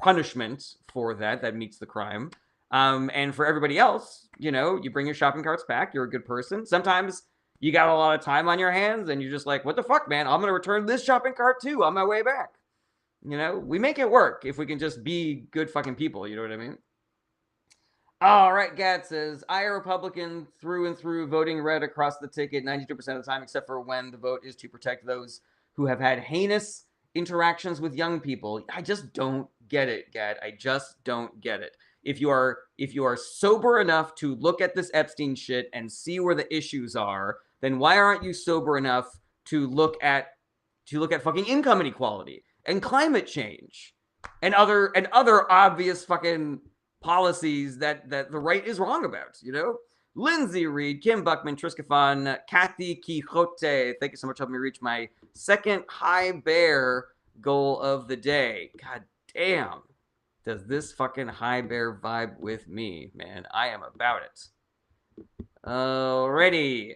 punishment for that meets the crime. And for everybody else, you bring your shopping carts back. You're a good person. Sometimes you got a lot of time on your hands, and you're just like, what the fuck, man? I'm gonna return this shopping cart too on my way back. We make it work if we can just be good fucking people. You know what I mean? All right, Gad says, I a Republican through and through, voting red across the ticket 92% of the time, except for when the vote is to protect those who have had heinous interactions with young people. I just don't get it, Gad. I just don't get it. If you are sober enough to look at this Epstein shit and see where the issues are, then why aren't you sober enough to look at fucking income inequality and climate change and other obvious fucking policies that the right is wrong about, Lindsay Reed, Kim Buckman, Triskafon, Kathy Quixote, thank you so much for helping me reach my second high bear goal of the day. God damn, does this fucking high bear vibe with me, man. I am about it. Alrighty.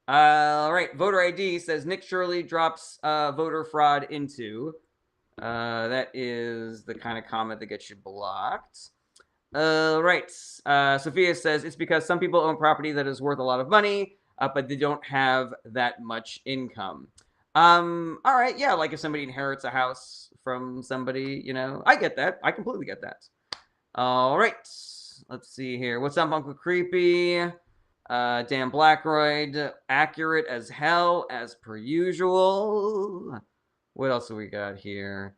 All right, voter ID says Nick Shirley drops voter fraud into. That is the kind of comment that gets you blocked. Right. Sophia says it's because some people own property that is worth a lot of money, but they don't have that much income. All right. Yeah. Like if somebody inherits a house from somebody, I get that. I completely get that. All right. Let's see here. What's up, Uncle Creepy? Dan Blackroyd, accurate as hell, as per usual. What else do we got here?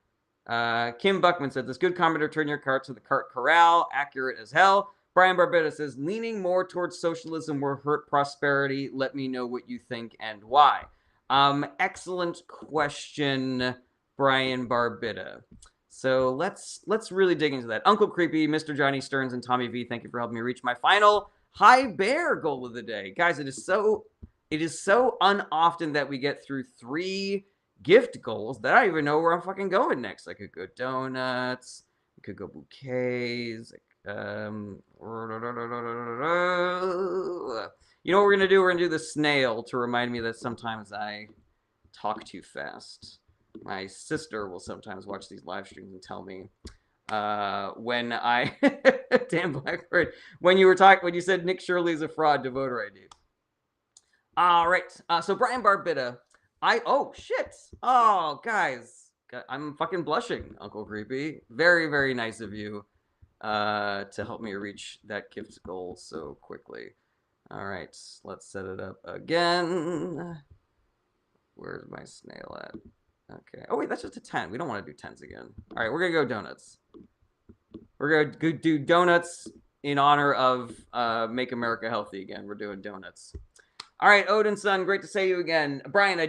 Kim Buckman said, this good comment, return your cart to the cart corral. Accurate as hell. Brian Barbetta says, leaning more towards socialism will hurt prosperity. Let me know what you think and why. Excellent question, Brian Barbetta. So let's really dig into that. Uncle Creepy, Mr. Johnny Stearns, and Tommy V, thank you for helping me reach my final high bear goal of the day. Guys, it is so unoften that we get through 3 gift goals that I don't even know where I'm fucking going next. I could go donuts, I could go bouquets. You know what we're gonna do? We're gonna do the snail to remind me that sometimes I talk too fast. My sister will sometimes watch these live streams and tell me when I Dan Blackbird, when you said Nick Shirley is a fraud to voter ID. All right, so Brian Barbetta. Oh shit! Oh guys, I'm fucking blushing, Uncle Creepy. Very, very nice of you to help me reach that gift goal so quickly. All right, let's set it up again. Where's my snail at? Okay. Oh wait, that's just a 10. We don't want to do 10s again. All right, we're gonna go donuts. We're gonna do donuts in honor of Make America Healthy again. We're doing donuts. All right, Odin son, great to see you again. Brian,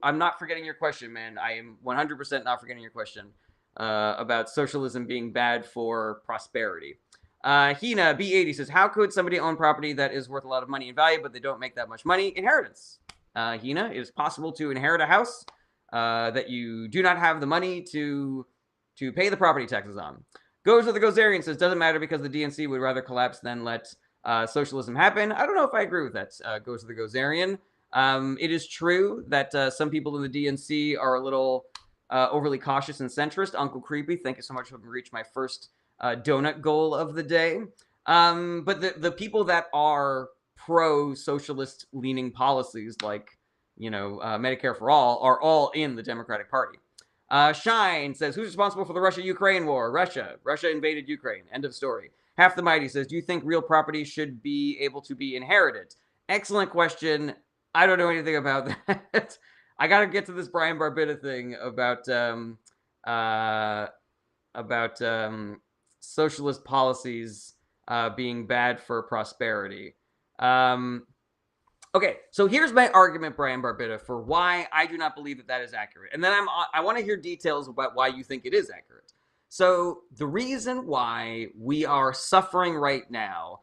I'm not forgetting your question, man. I am 100% not forgetting your question about socialism being bad for prosperity. Hina, B80 says, how could somebody own property that is worth a lot of money in value, but they don't make that much money? Inheritance. Hina, it is possible to inherit a house that you do not have the money to pay the property taxes on. Goes to the Gozerian says, doesn't matter because the DNC would rather collapse than let socialism happen. I don't know if I agree with that. Goes to the Gozerian. It is true that some people in the DNC are a little overly cautious and centrist. Uncle Creepy, thank you so much for having reached my first donut goal of the day. But the people that are pro-socialist leaning policies like, Medicare for all are all in the Democratic Party. Shine says, who's responsible for the Russia-Ukraine war? Russia. Russia invaded Ukraine. End of story. Half the Mighty says, do you think real property should be able to be inherited? Excellent question. I don't know anything about that. I got to get to this Brian Barbita thing about socialist policies being bad for prosperity. Okay, so here's my argument, Brian Barbita, for why I do not believe that is accurate. And then I want to hear details about why you think it is accurate. So the reason why we are suffering right now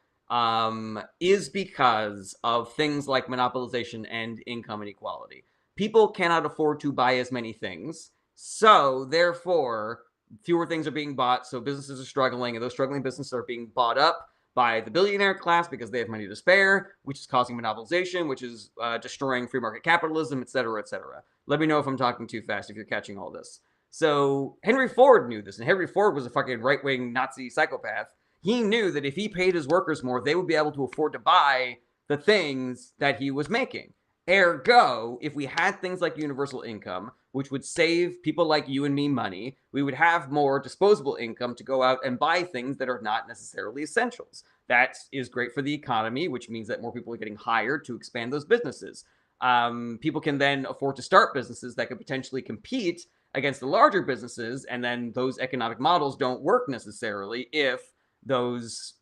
is because of things like monopolization and income inequality. People cannot afford to buy as many things, so therefore fewer things are being bought, so businesses are struggling, and those struggling businesses are being bought up by the billionaire class because they have money to spare, which is causing monopolization, which is destroying free market capitalism, et cetera, et cetera. Let me know if I'm talking too fast, if you're catching all this. So Henry Ford knew this, and Henry Ford was a fucking right-wing Nazi psychopath. He knew that if he paid his workers more, they would be able to afford to buy the things that he was making. Ergo, if we had things like universal income, which would save people like you and me money, we would have more disposable income to go out and buy things that are not necessarily essentials. That is great for the economy, which means that more people are getting hired to expand those businesses. People can then afford to start businesses that could potentially compete against the larger businesses, and then those economic models don't work necessarily if those,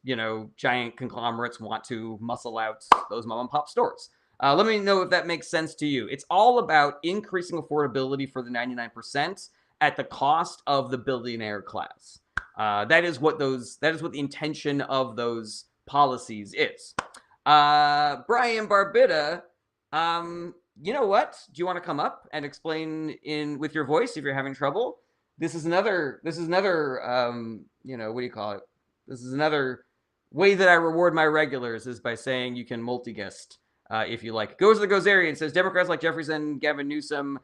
giant conglomerates want to muscle out those mom and pop stores. Let me know if that makes sense to you. It's all about increasing affordability for the 99% at the cost of the billionaire class. That is what the intention of those policies is. Brian Barbita, you know what? Do you want to come up and explain with your voice if you're having trouble? This is another, what do you call it? This is another way that I reward my regulars, is by saying you can multi-guest. If you like. Goes to the Gozerian says, Democrats like Jeffries and Gavin Newsom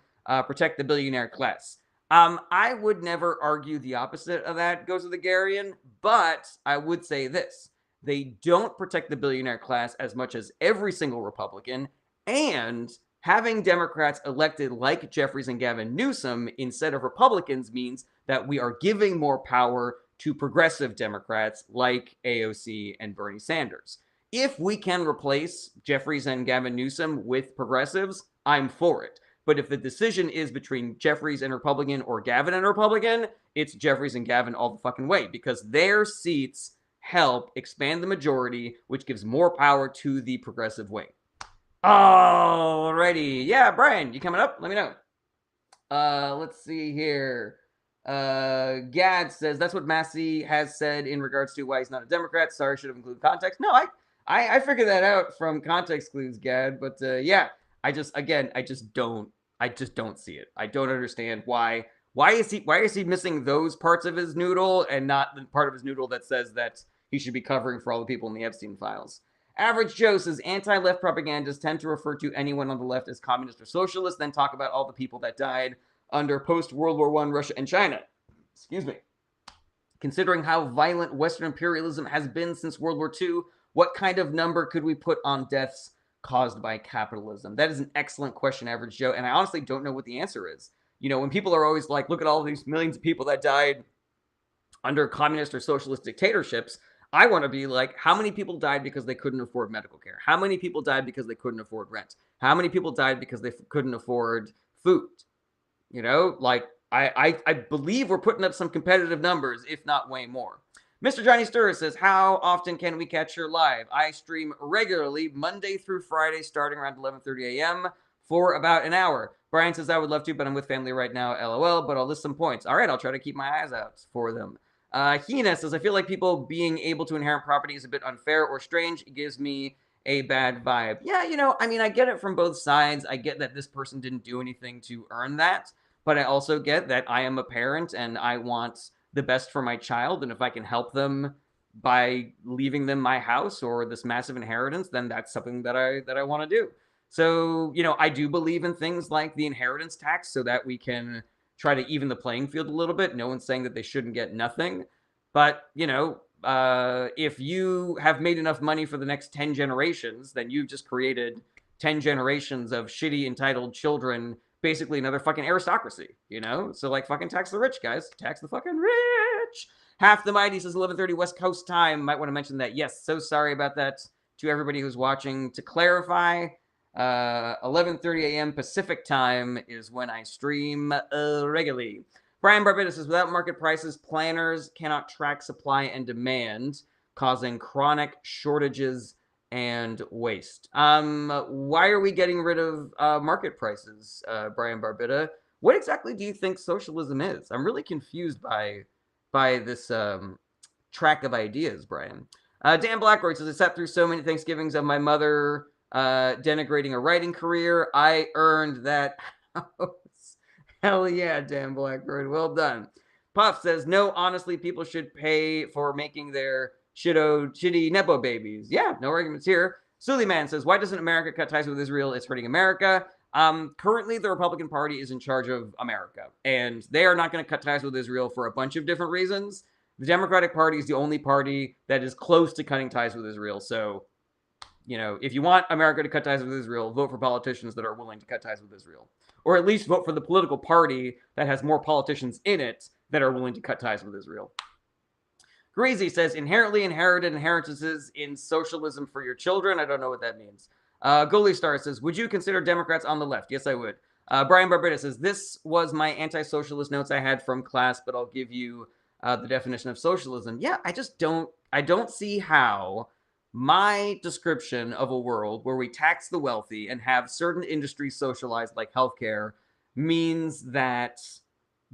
protect the billionaire class. I would never argue the opposite of that, Goes to the Garian, but I would say this. They don't protect the billionaire class as much as every single Republican, and having Democrats elected like Jeffries and Gavin Newsom instead of Republicans means that we are giving more power to progressive Democrats like AOC and Bernie Sanders. If we can replace Jeffries and Gavin Newsom with progressives, I'm for it. But if the decision is between Jeffries and Republican or Gavin and Republican, it's Jeffries and Gavin all the fucking way, because their seats help expand the majority, which gives more power to the progressive wing. Alrighty. Yeah, Brian, you coming up? Let me know. Let's see here. Gad says, that's what Massey has said in regards to why he's not a Democrat. Sorry, should have included context. No, I figured that out from context clues, Gad. But yeah, I just don't see it. I don't understand why is he missing those parts of his noodle and not the part of his noodle that says that he should be covering for all the people in the Epstein files. Average Joe says, anti-left propagandists tend to refer to anyone on the left as communist or socialist, then talk about all the people that died under post-World War I Russia and China. Excuse me. Considering how violent Western imperialism has been since World War II, what kind of number could we put on deaths caused by capitalism? That is an excellent question, Average Joe, and I honestly don't know what the answer is. When people are always like, look at all these millions of people that died under communist or socialist dictatorships, I want to be like, how many people died because they couldn't afford medical care? How many people died because they couldn't afford rent? How many people died because they couldn't afford food? I believe we're putting up some competitive numbers, if not way more. Mr. Johnny Sturr says, how often can we catch your live? I stream regularly, Monday through Friday, starting around 11:30 a.m. for about an hour. Brian says, I would love to, but I'm with family right now, LOL, but I'll list some points. All right, I'll try to keep my eyes out for them. Hina says, I feel like people being able to inherit property is a bit unfair or strange. It gives me a bad vibe. Yeah, I get it from both sides. I get that this person didn't do anything to earn that, but I also get that I am a parent and I want the best for my child, and if I can help them by leaving them my house or this massive inheritance, then that's something that I want to do. So, I do believe in things like the inheritance tax so that we can try to even the playing field a little bit. No one's saying that they shouldn't get nothing, but, if you have made enough money for the next 10 generations, then you've just created 10 generations of shitty, entitled children, basically another fucking aristocracy, you know? So, like, fucking tax the rich, guys. Tax the fucking rich. Half the Mighty says 11:30 West Coast time. Might want to mention that. Yes, so sorry about that to everybody who's watching. To clarify, 11:30 a.m. Pacific time is when I stream regularly. Brian Barbados says, without market prices, planners cannot track supply and demand, causing chronic shortages and waste. Why are we getting rid of market prices, Brian Barbita? What exactly do you think socialism is? I'm really confused by this track of ideas, Brian. Dan Blackroyd says, I sat through so many Thanksgivings of my mother denigrating a writing career. I earned that house. Hell yeah, Dan Blackroyd. Well done. Puff says, no, honestly, people should pay for making their shitty Nepo babies. Yeah, no arguments here. Suleiman says, why doesn't America cut ties with Israel? It's hurting America. Currently, the Republican Party is in charge of America, and they are not going to cut ties with Israel for a bunch of different reasons. The Democratic Party is the only party that is close to cutting ties with Israel. So, you know, if you want America to cut ties with Israel, vote for politicians that are willing to cut ties with Israel. Or at least vote for the political party that has more politicians in it that are willing to cut ties with Israel. Greasy says, inherently inherited inheritances in socialism for your children. I don't know what that means. Goalie Star says, would you consider Democrats on the left? Yes, I would. Brian Barbita says, this was my anti-socialist notes I had from class, but I'll give you the definition of socialism. Yeah, I don't see how my description of a world where we tax the wealthy and have certain industries socialized like healthcare means that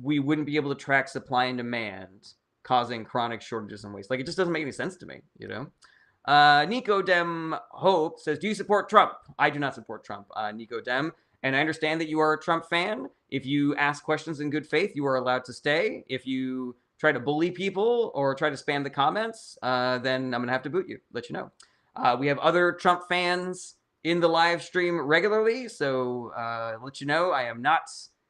we wouldn't be able to track supply and demand, causing chronic shortages and waste. Like, it just doesn't make any sense to me, you know? Nico Dem Hope says, do you support Trump? I do not support Trump, Nico Dem. And I understand that you are a Trump fan. If you ask questions in good faith, you are allowed to stay. If you try to bully people or try to spam the comments, then I'm going to have to boot you, let you know. We have other Trump fans in the live stream regularly, so let you know I am not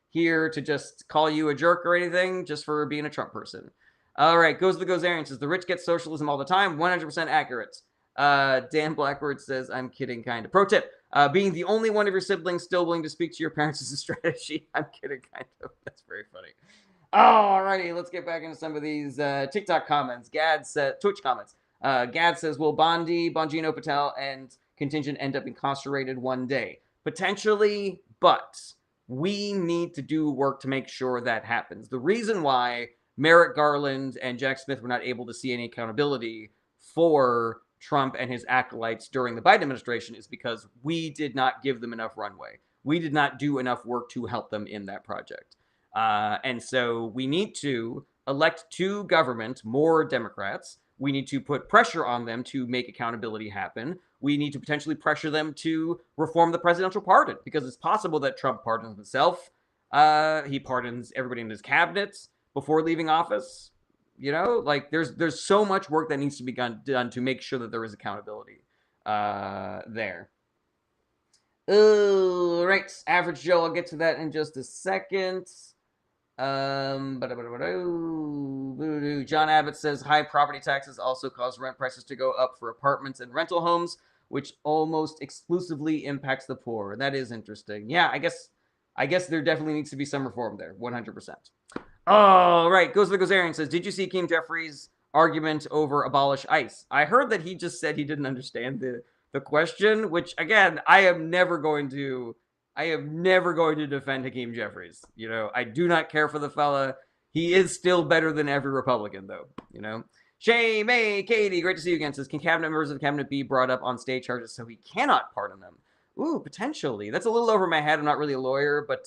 here to just call you a jerk or anything just for being a Trump person. All right, Goes the Gozerian says, the rich get socialism all the time, 100% accurate. Dan Blackbird says, I'm kidding, kind of. Pro tip, being the only one of your siblings still willing to speak to your parents is a strategy. I'm kidding, kind of. That's very funny. Alrighty, let's get back into some of these TikTok comments. Gad said, Twitch comments. Gad says, will Bongino Patel, and contingent end up incarcerated one day? Potentially, but we need to do work to make sure that happens. The reason why Merrick Garland and Jack Smith were not able to see any accountability for Trump and his acolytes during the Biden administration is because we did not give them enough runway. We did not do enough work to help them in that project. And so we need to elect to government more Democrats. We need to put pressure on them to make accountability happen. We need to potentially pressure them to reform the presidential pardon, because it's possible that Trump pardons himself. He pardons everybody in his cabinet before leaving office. You know, like there's so much work that needs to be done to make sure that there is accountability there. Right, Average Joe, I'll get to that in just a second. John Abbott says high property taxes also cause rent prices to go up for apartments and rental homes, which almost exclusively impacts the poor. That is interesting. Yeah, I guess there definitely needs to be some reform there, 100%. Oh, right. Goes the Gozerian says, did you see Keem Jeffries' argument over abolish ICE? I heard that he just said he didn't understand the question, which, again, I am never going to defend Hakeem Jeffries. You know, I do not care for the fella. He is still better than every Republican, though, you know. Shay, May, Katie, great to see you again, says, can cabinet members of the cabinet be brought up on state charges so he cannot pardon them? Ooh, potentially. That's a little over my head. I'm not really a lawyer, but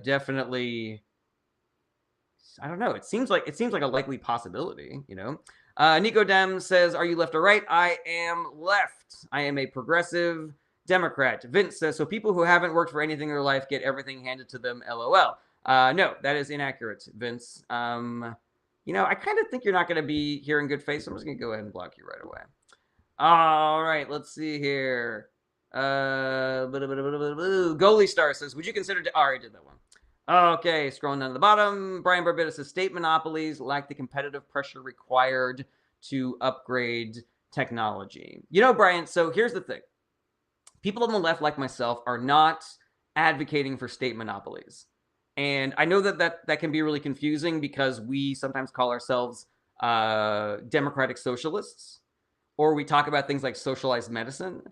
definitely, I don't know. It seems like a likely possibility, you know. Nico Dem says, are you left or right? I am left. I am a progressive Democrat. Vince says, so people who haven't worked for anything in their life get everything handed to them, LOL. No, that is inaccurate, Vince. You know, I kind of think you're not going to be here in good faith, so I'm just going to go ahead and block you right away. All right, let's see here. Goalie Star says, would you consider... I already did that one. Okay, scrolling down to the bottom, Brian Barbita says state monopolies lack the competitive pressure required to upgrade technology. You know, Brian, so here's the thing. People on the left, like myself, are not advocating for state monopolies. And I know that can be really confusing because we sometimes call ourselves democratic socialists, or we talk about things like socialized medicine.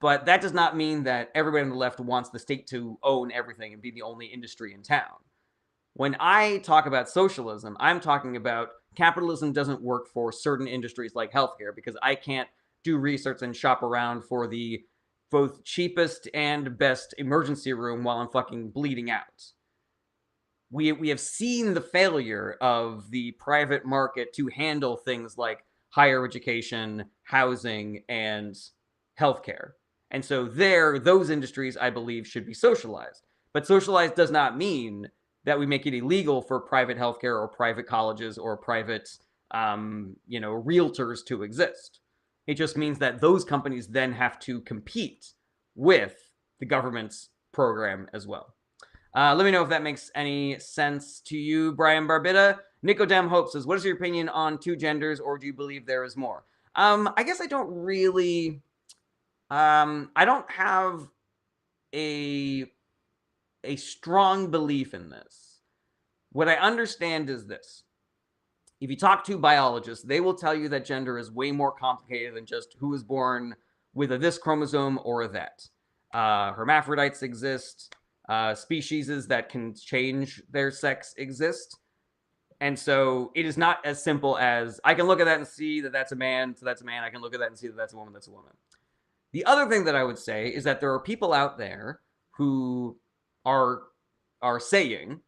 But that does not mean that everybody on the left wants the state to own everything and be the only industry in town. When I talk about socialism, I'm talking about capitalism doesn't work for certain industries like healthcare because I can't do research and shop around for the both cheapest and best emergency room while I'm fucking bleeding out. We have seen the failure of the private market to handle things like higher education, housing, and healthcare. And so those industries, I believe, should be socialized. But socialized does not mean that we make it illegal for private healthcare or private colleges or private, realtors to exist. It just means that those companies then have to compete with the government's program as well. Let me know if that makes any sense to you, Brian Barbita. Nicodem Hope says, what is your opinion on two genders, or do you believe there is more? I guess I don't really... I don't have a strong belief in this. What I understand is this. If you talk to biologists, they will tell you that gender is way more complicated than just who is born with a this chromosome or a that. Hermaphrodites exist. Species that can change their sex exist. And so it is not as simple as I can look at that and see that that's a man, so that's a man. I can look at that and see that that's a woman, that's a woman. The other thing that I would say is that there are people out there who are saying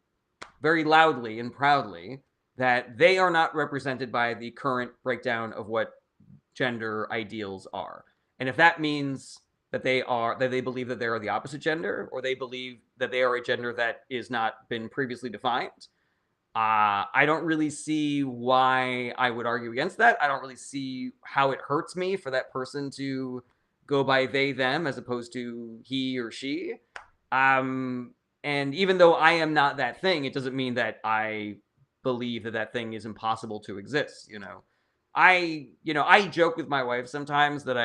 very loudly and proudly that they are not represented by the current breakdown of what gender ideals are. And if that means that they believe that they are the opposite gender, or they believe that they are a gender that is not been previously defined, I don't really see why I would argue against that. I don't really see how it hurts me for that person to go by they, them, as opposed to he or she. And even though I am not that thing, it doesn't mean that I believe that thing is impossible to exist. I joke with my wife sometimes that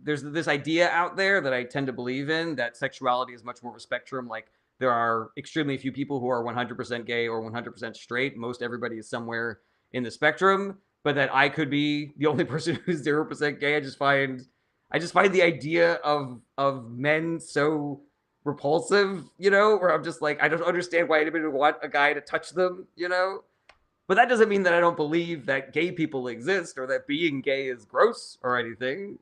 there's this idea out there that I tend to believe in, that sexuality is much more of a spectrum. Like, there are extremely few people who are 100% gay or 100% straight. Most everybody is somewhere in the spectrum, but that I could be the only person who's 0% gay. I just find the idea of men so repulsive, where I'm just like, I don't understand why anybody would want a guy to touch them, But that doesn't mean that I don't believe that gay people exist or that being gay is gross or anything,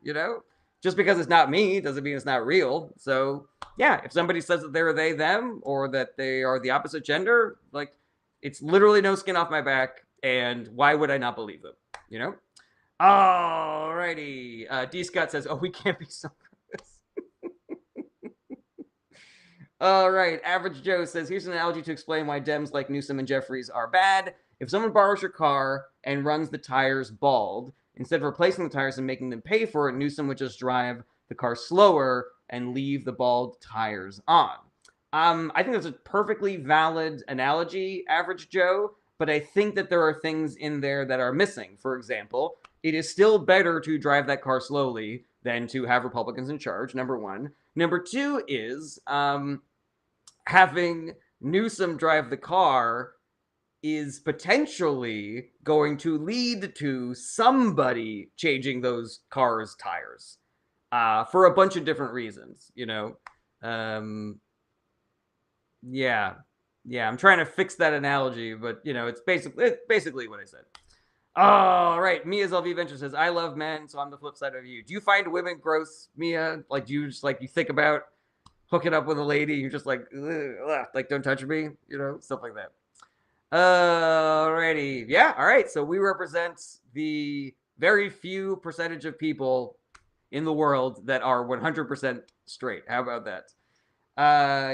Just because it's not me doesn't mean it's not real. So, yeah, if somebody says that they're they, them, or that they are the opposite gender, like, it's literally no skin off my back, and why would I not believe them, Alrighty. D. Scott says, oh, we can't be so All right, Average Joe says, here's an analogy to explain why Dems like Newsom and Jeffries are bad. If someone borrows your car and runs the tires bald, instead of replacing the tires and making them pay for it, Newsom would just drive the car slower and leave the bald tires on. I think that's a perfectly valid analogy, Average Joe, but I think that there are things in there that are missing. For example, it is still better to drive that car slowly than to have Republicans in charge, number one. Number two is having Newsom drive the car is potentially going to lead to somebody changing those cars' tires for a bunch of different reasons, Yeah, I'm trying to fix that analogy, but, it's basically what I said. All right, Mia's LV Venture says, I love men, so I'm the flip side of you. Do you find women gross, Mia? Like, do you just, you think about hooking up with a lady, you're just like, don't touch me, stuff like that. Alrighty. Yeah, all right. So we represent the very few percentage of people in the world that are 100% straight. How about that?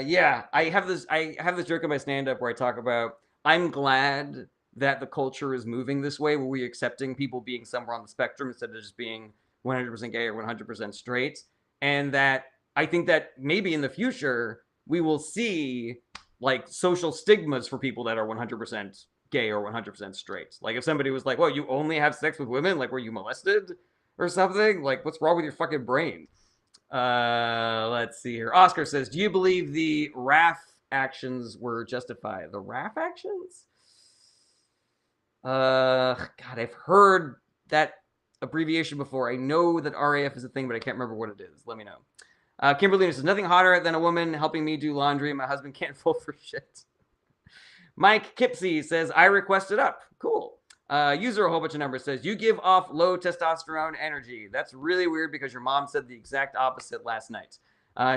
Yeah, I have this joke in my stand-up where I talk about, I'm glad that the culture is moving this way, where we're accepting people being somewhere on the spectrum instead of just being 100% gay or 100% straight. And that I think that maybe in the future we will see like social stigmas for people that are 100% gay or 100% straight. Like if somebody was like, "Well, you only have sex with women? Like were you molested or something? Like what's wrong with your fucking brain?" Let's see here. Oscar says, "Do you believe the RAF actions were justified?" The RAF actions? God, I've heard that abbreviation before. I know that RAF is a thing, but I can't remember what it is. Let me know. Kimberly says, "Nothing hotter than a woman helping me do laundry. My husband can't fold for shit." Mike Kipsey says, "I requested up." Cool. User a whole bunch of numbers says, "You give off low testosterone energy. That's really weird because your mom said the exact opposite last night."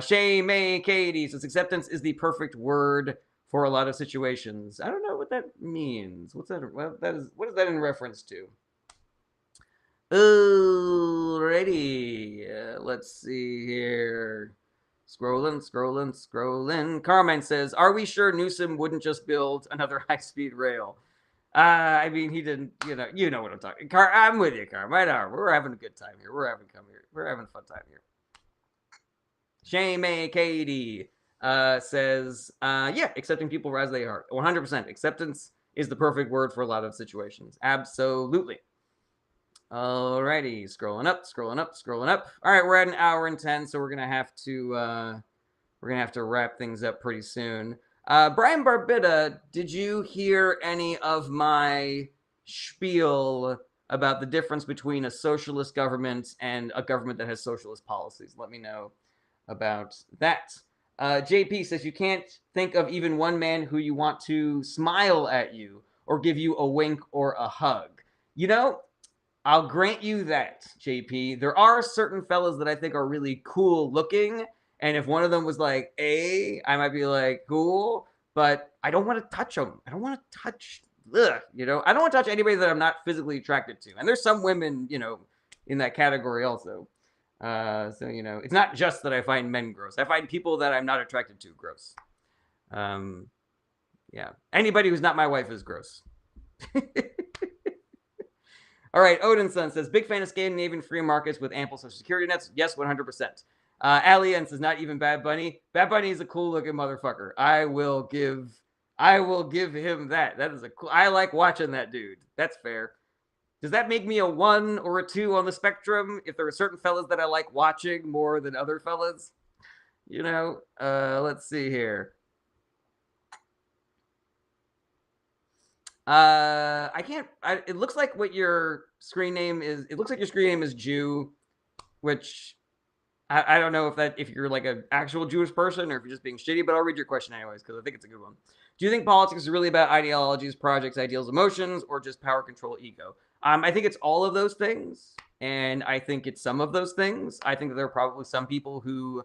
Shay May Katie says, "Acceptance is the perfect word for a lot of situations." I don't know what that means. What's that? What is that in reference to? Alrighty. Let's see here. Scrolling. Carmine says, "Are we sure Newsom wouldn't just build another high-speed rail?" I mean, he didn't. You know what I'm talking. I'm with you, Carmine. We're having a good time here. We're having a fun time here. Shame Katie says, "Yeah, accepting people as they are. 100%. Acceptance is the perfect word for a lot of situations. Absolutely." Alrighty, scrolling up. All right, we're at an hour and 10, so we're gonna have to wrap things up pretty soon. Brian Barbitta, did you hear any of my spiel about the difference between a socialist government and a government that has socialist policies? Let me know about that. JP says, "You can't think of even one man who you want to smile at you or give you a wink or a hug." You know, I'll grant you that, JP. There are certain fellas that I think are really cool looking, and if one of them was like, I might be like, cool, but I don't want to touch them. I don't want to touch, I don't want to touch anybody that I'm not physically attracted to. And there's some women, in that category also. So, it's not just that I find men gross. I find people that I'm not attracted to gross. Yeah. Anybody who's not my wife is gross. All right, Odinson says, "Big fan of Scandinavian free markets with ample social security nets." Yes, 100%. Alien says, "Not even Bad Bunny." Bad Bunny is a cool looking motherfucker. I will give him that. That is a cool. I like watching that dude. That's fair. Does that make me a 1 or a 2 on the spectrum? If there are certain fellas that I like watching more than other fellas, let's see here. I can't. It looks like what your screen name is. It looks like your screen name is Jew, which I don't know if you're like an actual Jewish person or if you're just being shitty. But I'll read your question anyways because I think it's a good one. Do you think politics is really about ideologies, projects, ideals, emotions, or just power, control, ego? I think it's all of those things, and I think it's some of those things. I think that there are probably some people who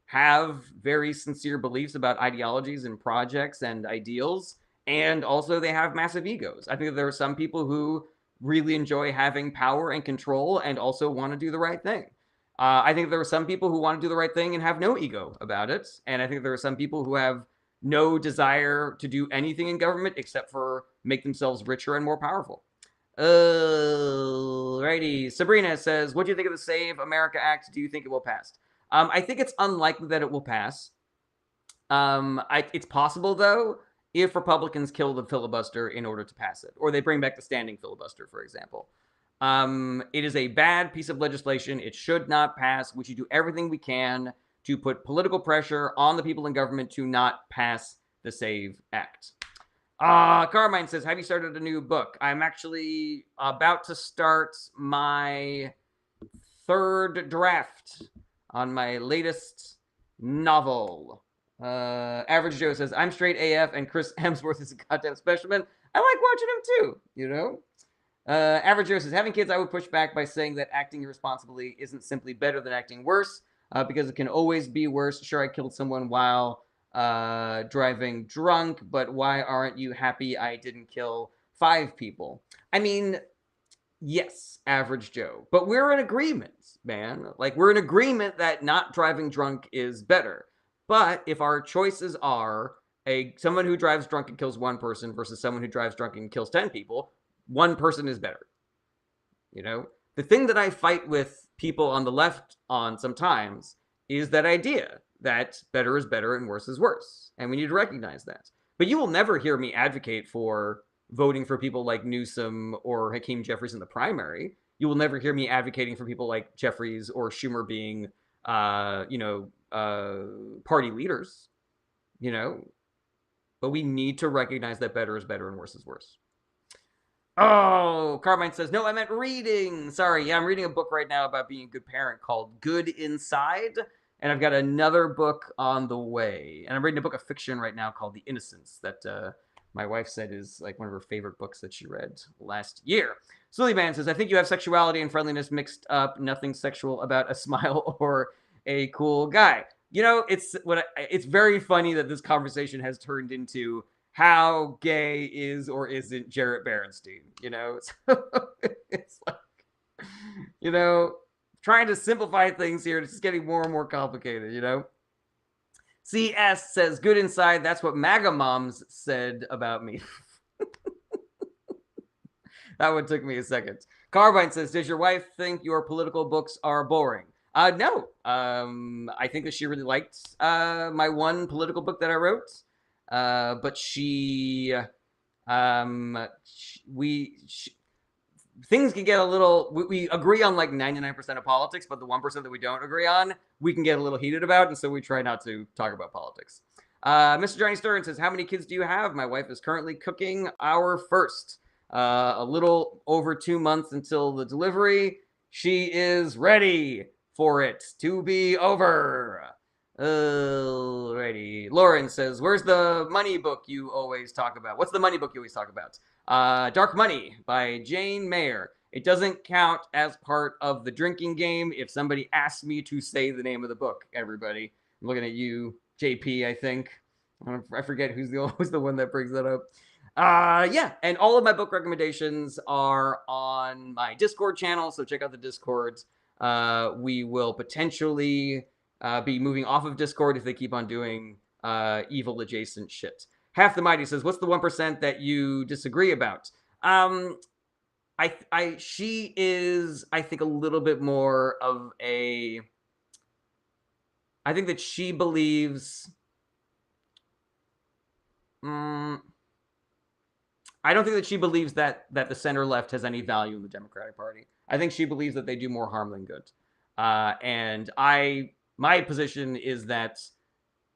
have very sincere beliefs about ideologies and projects and ideals, and also they have massive egos. I think that there are some people who really enjoy having power and control and also want to do the right thing. I think there are some people who want to do the right thing and have no ego about it, and I think there are some people who have no desire to do anything in government except for make themselves richer and more powerful. Alrighty. Sabrina says, "What do you think of the Save America Act? Do you think it will pass?" I think it's unlikely that it will pass. It's possible, though, if Republicans kill the filibuster in order to pass it, or they bring back the standing filibuster, for example. It is a bad piece of legislation. It should not pass. We should do everything we can to put political pressure on the people in government to not pass the SAVE Act. Carmine says, "Have you started a new book?" I'm actually about to start my 3rd draft on my latest novel. Average Joe says, "I'm straight AF and Chris Hemsworth is a goddamn specimen." I like watching him too, Average Joe says, "Having kids, I would push back by saying that acting irresponsibly isn't simply better than acting worse, because it can always be worse. Sure, I killed someone while driving drunk, but why aren't you happy I didn't kill 5 people?" I mean, yes, Average Joe, but we're in agreement, man. Like, we're in agreement that not driving drunk is better. But if our choices are someone who drives drunk and kills 1 person versus someone who drives drunk and kills 10 people, 1 person is better. The thing that I fight with people on the left on sometimes is that idea that better is better and worse is worse. And we need to recognize that. But you will never hear me advocate for voting for people like Newsom or Hakeem Jeffries in the primary. You will never hear me advocating for people like Jeffries or Schumer being, party leaders, you know. But we need to recognize that better is better and worse is worse. Oh, Carmine says, no, I meant reading. Sorry, yeah, I'm reading a book right now about being a good parent called Good Inside. And I've got another book on the way. And I'm reading a book of fiction right now called The Innocents that my wife said is like one of her favorite books that she read last year. Sullyman says, I think you have sexuality and friendliness mixed up. Nothing sexual about a smile or a cool guy. You know, it's very funny that this conversation has turned into how gay is or isn't Jarrett Berenstein, you know? So it's like, you know, trying to simplify things here. It's just getting more and more complicated, you know? CS says, good inside. That's what MAGA moms said about me. That one took me a second. Carbine says, does your wife think your political books are boring? No. I think that she really liked my one political book that I wrote. But things can get a little, we agree on like 99% of politics, but the 1% that we don't agree on, we can get a little heated about, and so we try not to talk about politics. Mr. Johnny Stern says, how many kids do you have? My wife is currently cooking our first. A little over 2 months until the delivery. She is ready for it to be over. Alrighty. Lauren says, where's the money book you always talk about? What's the money book you always talk about? Dark Money by Jane Mayer. It doesn't count as part of the drinking game if somebody asks me to say the name of the book, everybody. I'm looking at you, JP, I think. I forget who's the one that brings that up. Yeah, and all of my book recommendations are on my Discord channel, so check out the Discords. We will potentially be moving off of Discord if they keep on doing evil adjacent shit. Half the Mighty says, what's the 1% that you disagree about? She is, I think, a little bit more of a, I think that she believes, I don't think that she believes that the center left has any value in the Democratic Party. I think she believes that they do more harm than good. And my position is that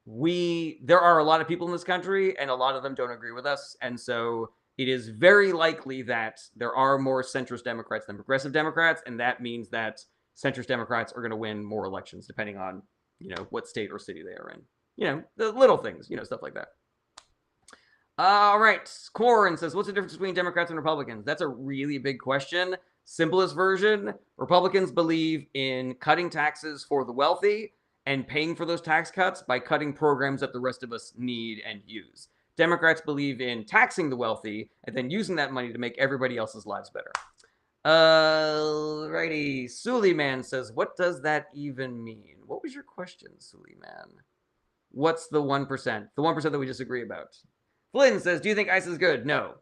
there are a lot of people in this country, and a lot of them don't agree with us. And so it is very likely that there are more centrist Democrats than progressive Democrats, and that means that centrist Democrats are going to win more elections, depending on, you know, what state or city they are in. You know, the little things, you know, stuff like that. All right. Corin says, what's the difference between Democrats and Republicans? That's a really big question. Simplest version, Republicans believe in cutting taxes for the wealthy and paying for those tax cuts by cutting programs that the rest of us need and use. Democrats believe in taxing the wealthy and then using that money to make everybody else's lives better. Alrighty. Sullyman says, what does that even mean? What was your question, Sullyman? What's the 1%? The 1% that we disagree about. Flynn says, do you think ICE is good? No.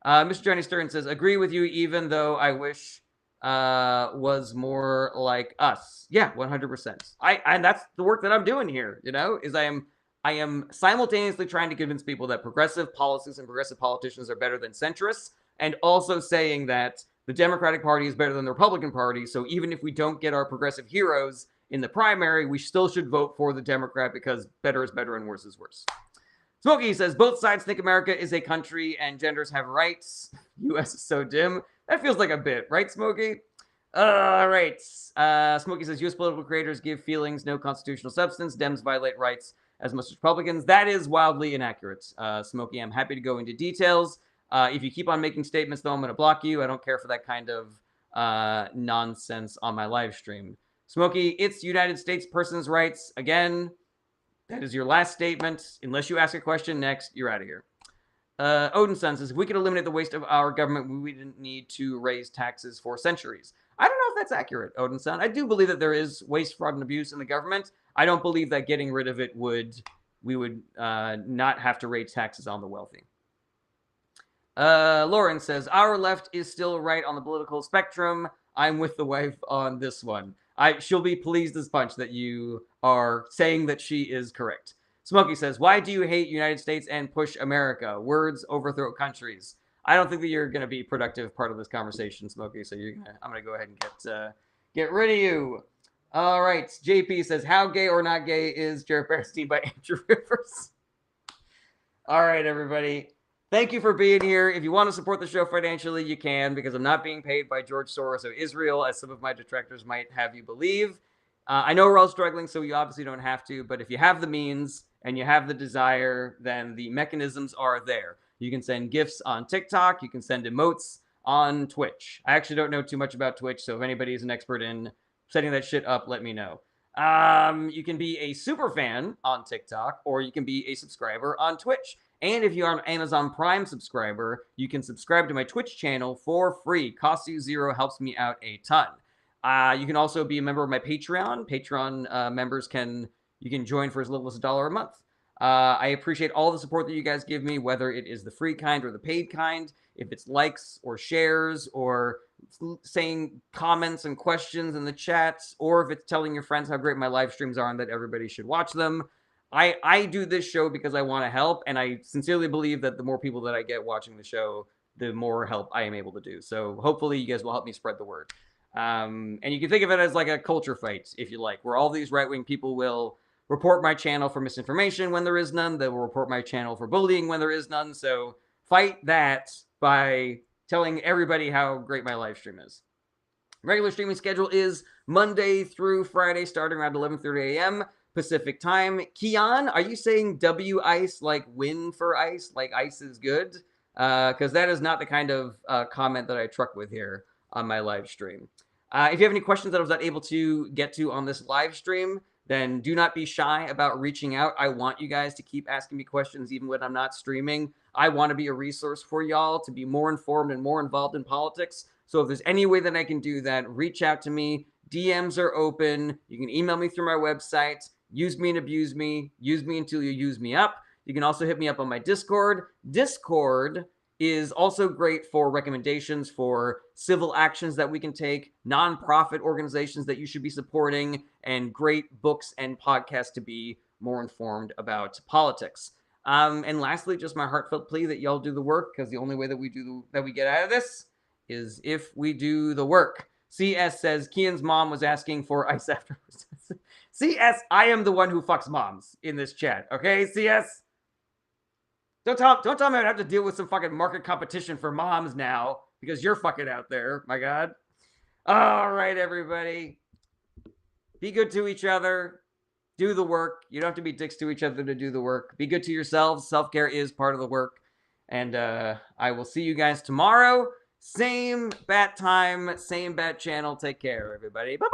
Mr. Johnny Stern says, agree with you, even though I wish was more like us. Yeah, 100%. And that's the work that I'm doing here, you know, is I am simultaneously trying to convince people that progressive policies and progressive politicians are better than centrists, and also saying that the Democratic Party is better than the Republican Party. So even if we don't get our progressive heroes in the primary, we still should vote for the Democrat because better is better and worse is worse. Smokey says, both sides think America is a country and genders have rights. U.S. is so dim. That feels like a bit, right, Smokey? All right. Smokey says, U.S. political creators give feelings no constitutional substance. Dems violate rights as much as Republicans. That is wildly inaccurate. Smokey, I'm happy to go into details. If you keep on making statements, though, I'm going to block you. I don't care for that kind of nonsense on my live stream. Smokey, it's United States person's rights. Again, that is your last statement. Unless you ask a question next, you're out of here. Odin Sun says, if we could eliminate the waste of our government, we didn't need to raise taxes for centuries. I don't know if that's accurate, Odin Sun. I do believe that there is waste, fraud, and abuse in the government. I don't believe that getting rid of it we would not have to raise taxes on the wealthy. Lauren says, our left is still right on the political spectrum. I'm with the wife on this one. She'll be pleased as punch that you are saying that she is correct. Smokey says, "Why do you hate United States and push America? Words overthrow countries." I don't think that you're going to be a productive part of this conversation, Smokey. So I'm going to go ahead and get rid of you. All right. JP says, "How gay or not gay is Jared Bernstein by Andrew Rivers?" All right, everybody. Thank you for being here. If you want to support the show financially, you can, because I'm not being paid by George Soros or Israel, as some of my detractors might have you believe. I know we're all struggling, so you obviously don't have to, but if you have the means and you have the desire, then the mechanisms are there. You can send gifts on TikTok. You can send emotes on Twitch. I actually don't know too much about Twitch, so if anybody is an expert in setting that shit up, let me know. You can be a super fan on TikTok, or you can be a subscriber on Twitch. And if you are an Amazon Prime subscriber, you can subscribe to my Twitch channel for free. Costs you $0, helps me out a ton. You can also be a member of my Patreon. Patreon members you can join for as little as $1 a month. I appreciate all the support that you guys give me, whether it is the free kind or the paid kind. If it's likes or shares or saying comments and questions in the chats, or if it's telling your friends how great my live streams are and that everybody should watch them. I do this show because I want to help, and I sincerely believe that the more people that I get watching the show, the more help I am able to do. So hopefully you guys will help me spread the word. And you can think of it as like a culture fight, if you like, where all these right-wing people will report my channel for misinformation when there is none. They will report my channel for bullying when there is none. So fight that by telling everybody how great my live stream is. Regular streaming schedule is Monday through Friday, starting around 11:30 a.m. Pacific time. Keon, are you saying W ice like win for ice, like ice is good? Because that is not the kind of comment that I truck with here on my live stream. If you have any questions that I was not able to get to on this live stream, then do not be shy about reaching out. I want you guys to keep asking me questions even when I'm not streaming. I want to be a resource for y'all to be more informed and more involved in politics. So if there's any way that I can do that, reach out to me. DMs are open. You can email me through my website. Use me and abuse me. Use me until you use me up. You can also hit me up on my Discord. Discord is also great for recommendations for civil actions that we can take, nonprofit organizations that you should be supporting, and great books and podcasts to be more informed about politics. And lastly, just my heartfelt plea that y'all do the work, because the only way that we get out of this is if we do the work. CS says Kian's mom was asking for ice afterwards. CS, I am the one who fucks moms in this chat. Okay, CS? Don't tell me I have to deal with some fucking market competition for moms now because you're fucking out there. My God. All right, everybody. Be good to each other. Do the work. You don't have to be dicks to each other to do the work. Be good to yourselves. Self-care is part of the work. And I will see you guys tomorrow. Same bat time, same bat channel. Take care, everybody. Bye-bye.